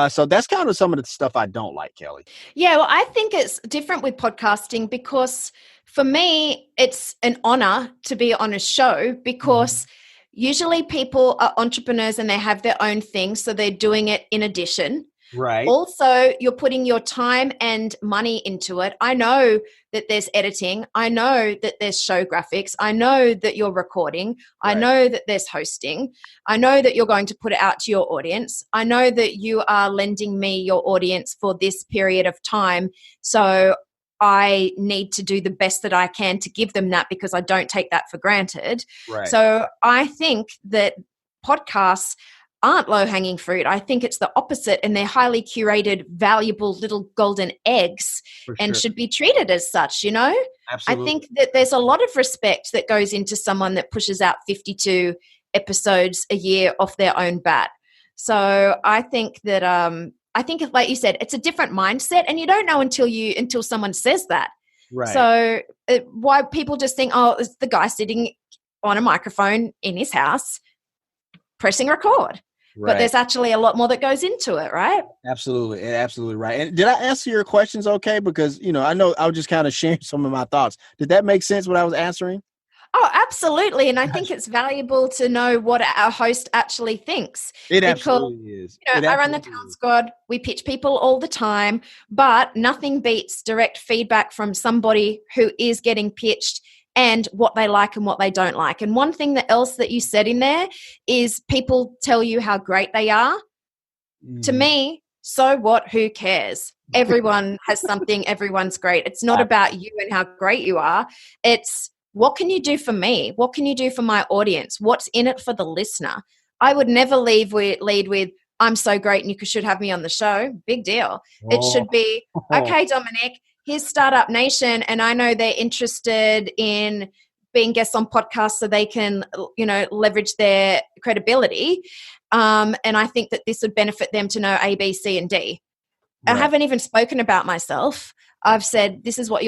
So that's kind of some of the stuff I don't like, Kelly. Yeah, well, I think it's different with podcasting because for me, it's an honor to be on a show because usually people are entrepreneurs and they have their own thing. So they're doing it in addition. Right. Also, you're putting your time and money into it. I know that there's editing. I know that there's show graphics. I know that you're recording. Right. I know that there's hosting. I know that you're going to put it out to your audience. I know that you are lending me your audience for this period of time. So I need to do the best that I can to give them that because I don't take that for granted. Right. So I think that podcasts aren't low-hanging fruit. I think it's the opposite, and they're highly curated, valuable little golden eggs and should be treated as such, you know? Absolutely. I think that there's a lot of respect that goes into someone that pushes out 52 episodes a year off their own bat. So I think that like you said, it's a different mindset, and you don't know until someone says that. Right. So why people just think, oh, it's the guy sitting on a microphone in his house pressing record. Right. But there's actually a lot more that goes into it, right? Absolutely. Absolutely right. And did I answer your questions okay? Because, I know I was just kind of sharing some of my thoughts. Did that make sense what I was answering? Oh, absolutely. And I think it's valuable to know what our host actually thinks. Absolutely is. I run the Talent Squad. We pitch people all the time, but nothing beats direct feedback from somebody who is getting pitched and what they like and what they don't like. And one thing else that you said in there is people tell you how great they are. To me, so what? Who cares? Everyone has something. Everyone's great. It's not about you and how great you are. It's what can you do for me? What can you do for my audience? What's in it for the listener? I would never lead with, I'm so great and you should have me on the show. Big deal. It should be, okay, Dominic, here's Startup Nation, and I know they're interested in being guests on podcasts so they can, leverage their credibility. And I think that this would benefit them to know A, B, C, and D. Right. I haven't even spoken about myself. I've said, this is what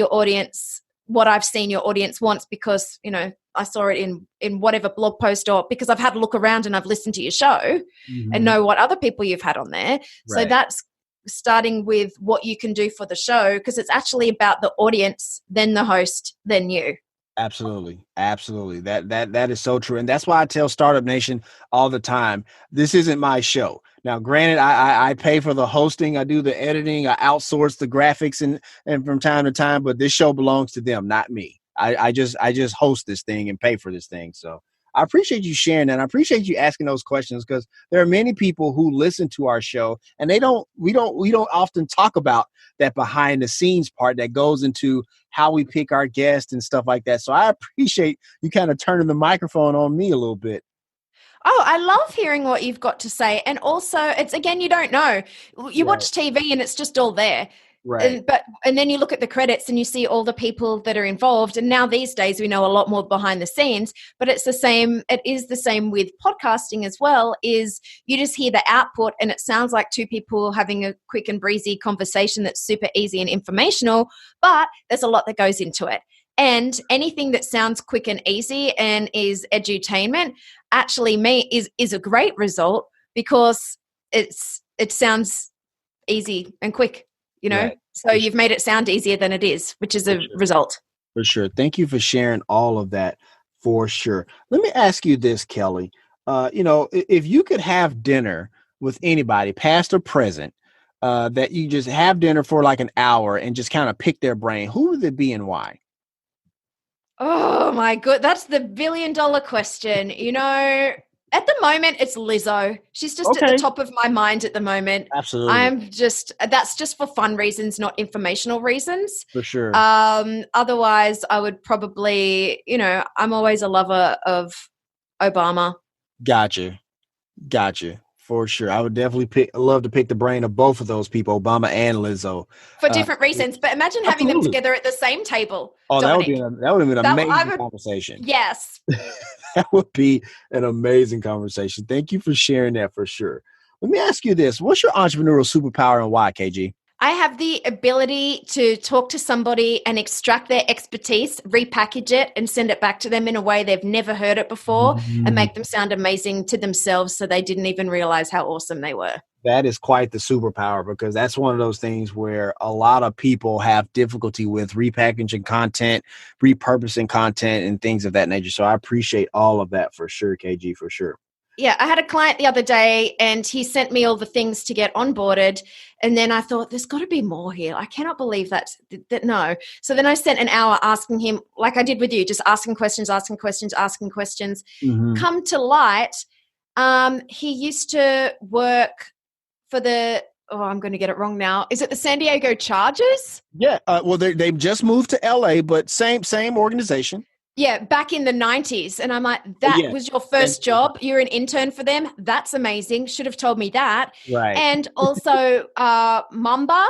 I've seen your audience wants because, I saw it in whatever blog post or because I've had a look around and I've listened to your show and know what other people you've had on there. Right. So that's starting with what you can do for the show because it's actually about the audience, then the host, then you. Absolutely. That is so true. And that's why I tell Startup Nation all the time, this isn't my show. Now, granted, I pay for the hosting. I do the editing. I outsource the graphics and from time to time, but this show belongs to them, not me. I just host this thing and pay for this thing. So I appreciate you sharing that. I appreciate you asking those questions because there are many people who listen to our show and we don't often talk about that behind the scenes part that goes into how we pick our guests and stuff like that. So I appreciate you kind of turning the microphone on me a little bit. Oh, I love hearing what you've got to say. And also it's, again, you don't know. You watch TV and it's just all there. Right. And then you look at the credits and you see all the people that are involved. And now these days we know a lot more behind the scenes, but it is the same with podcasting as well, is you just hear the output and it sounds like two people having a quick and breezy conversation that's super easy and informational, but there's a lot that goes into it. And anything that sounds quick and easy and is edutainment actually is a great result because it sounds easy and quick. Right. So you've made it sound easier than it is, which is a result. For sure. Thank you for sharing all of that for sure. Let me ask you this, Kelly. If you could have dinner with anybody, past or present, that you just have dinner for like an hour and just kind of pick their brain, who would it be and why? Oh my God. That's the $1 billion question. At the moment, it's Lizzo. She's just at the top of my mind at the moment. Absolutely. That's just for fun reasons, not informational reasons. For sure. Otherwise, I would probably, I'm always a lover of Obama. Gotcha. For sure. I would definitely love to pick the brain of both of those people, Obama and Lizzo. For different reasons. But imagine having them together at the same table. Oh, Dominic. that would have been an amazing conversation. Yes. That would be an amazing conversation. Thank you for sharing that for sure. Let me ask you this. What's your entrepreneurial superpower and why, KG? I have the ability to talk to somebody and extract their expertise, repackage it, and send it back to them in a way they've never heard it before and make them sound amazing to themselves so they didn't even realize how awesome they were. That is quite the superpower, because that's one of those things where a lot of people have difficulty with repackaging content, repurposing content, and things of that nature. So I appreciate all of that for sure, KG, for sure. Yeah, I had a client the other day and he sent me all the things to get onboarded. And then I thought, there's got to be more here. I cannot believe that no. So then I spent an hour asking him, like I did with you, just asking questions. Mm-hmm. Come to light, he used to work for I'm going to get it wrong now. Is it the San Diego Chargers? Yeah. Well, they've just moved to LA, but same organization. Yeah, back in the 90s. And I'm like, that was your first job? You're an intern for them? That's amazing. Should have told me that. Right. And also Mamba,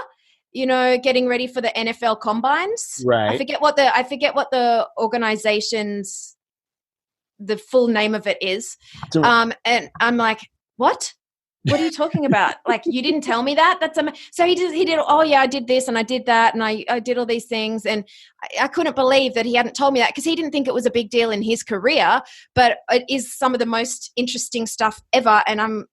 getting ready for the NFL combines. Right. I forget what the organization's, the full name of it is. And I'm like, what? What are you talking about? Like, you didn't tell me that? So he did, oh yeah, I did this and I did that and I did all these things. And I couldn't believe that he hadn't told me that, because he didn't think it was a big deal in his career, but it is some of the most interesting stuff ever. And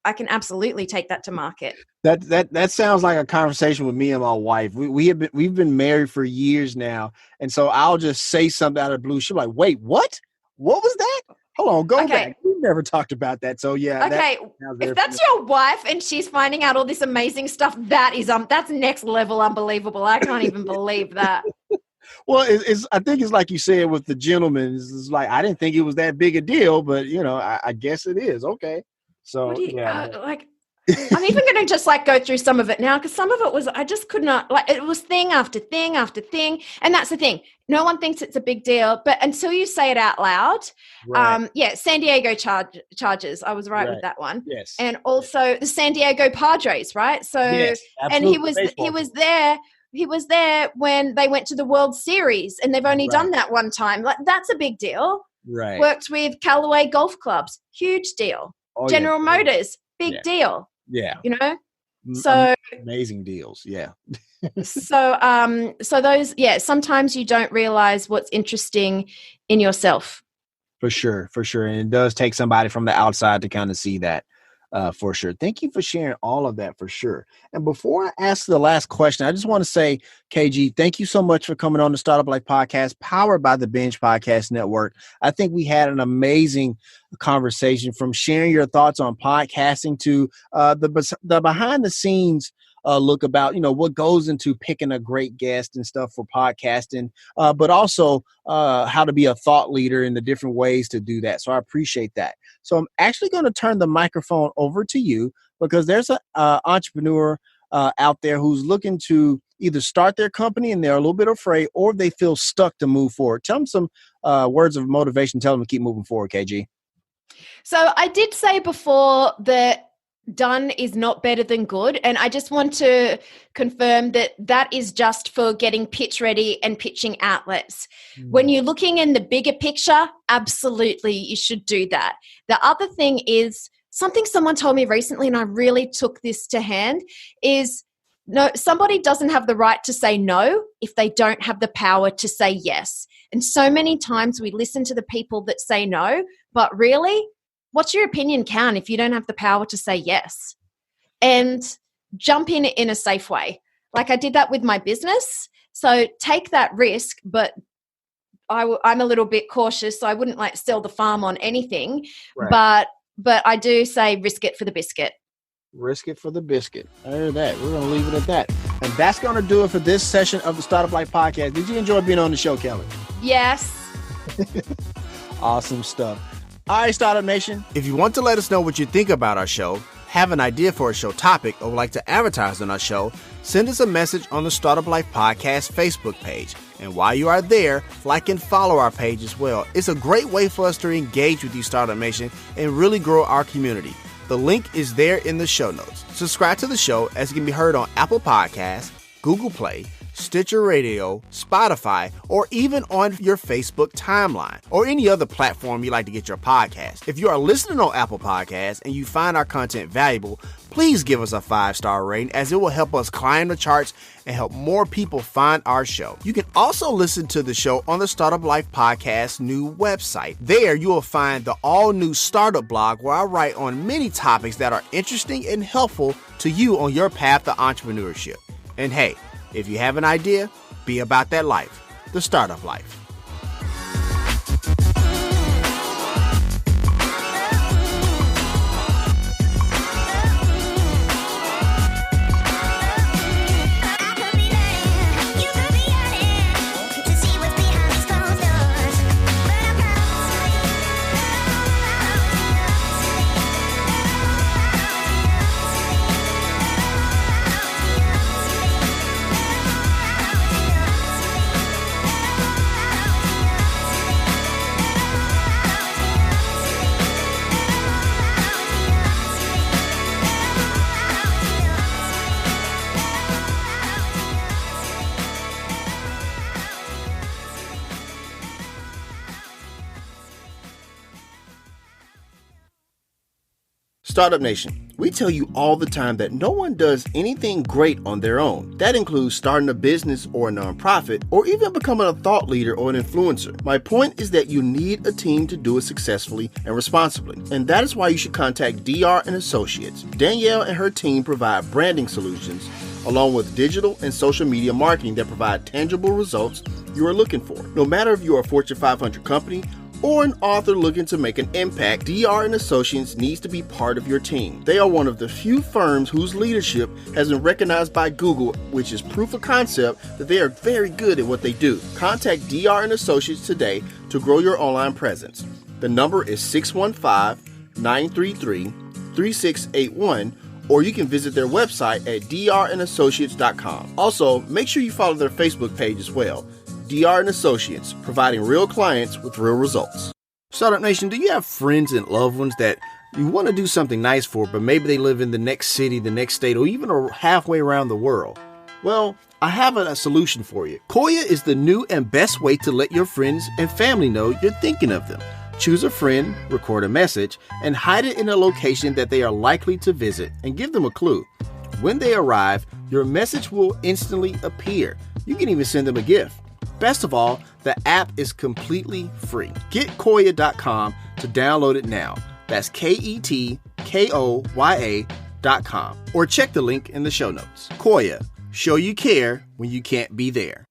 I can absolutely take that to market. That sounds like a conversation with me and my wife. We've been married for years now. And so I'll just say something out of the blue. She'll be like, wait, what? What was that? Hold on, go back. We've never talked about that. So yeah. Okay. If that's your wife and she's finding out all this amazing stuff, that's next level unbelievable. I can't even believe that. Well, I think it's like you said with the gentleman. It's like, I didn't think it was that big a deal, but I guess it is. Okay. So I'm even going to just go through some of it now, because some of it was, I just could not, it was thing after thing after thing. And that's the thing. No one thinks it's a big deal, but until you say it out loud, right. San Diego Chargers. I was right with that one. Yes. And also the San Diego Padres, right? So, yes, and he was there when they went to the World Series, and they've only done that one time. That's a big deal. Right. Worked with Callaway Golf Clubs. Huge deal. Oh, General Motors. Big deal. Yeah. So amazing deals. Yeah. so those, sometimes you don't realize what's interesting in yourself. For sure. And it does take somebody from the outside to kind of see that. For sure. Thank you for sharing all of that, for sure. And before I ask the last question, I just want to say, KG, thank you so much for coming on the Startup Life podcast, powered by the Binge Podcast Network. I think we had an amazing conversation, from sharing your thoughts on podcasting to the behind the scenes look about, what goes into picking a great guest and stuff for podcasting, but also how to be a thought leader in the different ways to do that. So I appreciate that. So I'm actually going to turn the microphone over to you, because there's an entrepreneur out there who's looking to either start their company and they're a little bit afraid, or they feel stuck to move forward. Tell them some words of motivation. Tell them to keep moving forward, KG. So I did say before that done is not better than good. And I just want to confirm that is just for getting pitch ready and pitching outlets. When you're looking in the bigger picture, absolutely, you should do that. The other thing is something someone told me recently, and I really took this to hand, is no, somebody doesn't have the right to say no if they don't have the power to say yes. And so many times we listen to the people that say no, but really, what's your opinion count if you don't have the power to say yes? And jump in a safe way. Like I did that with my business. So take that risk, but I'm a little bit cautious, so I wouldn't sell the farm on anything. Right. But I do say risk it for the biscuit. Risk it for the biscuit. I heard that. We're going to leave it at that. And that's going to do it for this session of the Startup Life podcast. Did you enjoy being on the show, Kelly? Yes. Awesome stuff. All right, Startup Nation. If you want to let us know what you think about our show, have an idea for a show topic, or would like to advertise on our show, send us a message on the Startup Life Podcast Facebook page. And while you are there, like and follow our page as well. It's a great way for us to engage with you, Startup Nation, and really grow our community. The link is there in the show notes. Subscribe to the show, as it can be heard on Apple Podcasts, Google Play, Stitcher Radio, Spotify, or even on your Facebook timeline or any other platform you like to get your podcast. If you are listening on Apple Podcasts and you find our content valuable, please give us a 5-star rating, as it will help us climb the charts and help more people find our show. You can also listen to the show on the Startup Life Podcast new website. There you will find the all-new Startup blog, where I write on many topics that are interesting and helpful to you on your path to entrepreneurship. And hey, if you have an idea, be about that life, the Startup Life. Startup Nation, we tell you all the time that no one does anything great on their own. That includes starting a business or a nonprofit, or even becoming a thought leader or an influencer. My point is that you need a team to do it successfully and responsibly. And that is why you should contact DR & Associates. Danielle and her team provide branding solutions, along with digital and social media marketing that provide tangible results you are looking for. No matter if you are a Fortune 500 company or an author looking to make an impact, DR & Associates needs to be part of your team. They are one of the few firms whose leadership has been recognized by Google, which is proof of concept that they are very good at what they do. Contact DR & Associates today to grow your online presence. The number is 615-933-3681, or you can visit their website at drandassociates.com. Also, make sure you follow their Facebook page as well. DR & Associates, providing real clients with real results. Startup Nation, do you have friends and loved ones that you want to do something nice for, but maybe they live in the next city, the next state, or even halfway around the world? Well, I have a solution for you. Koya is the new and best way to let your friends and family know you're thinking of them. Choose a friend, record a message, and hide it in a location that they are likely to visit, and give them a clue. When they arrive, your message will instantly appear. You can even send them a gift. Best of all, the app is completely free. Get Koya.com to download it now. That's KETKOYA.com. Or check the link in the show notes. Koya, show you care when you can't be there.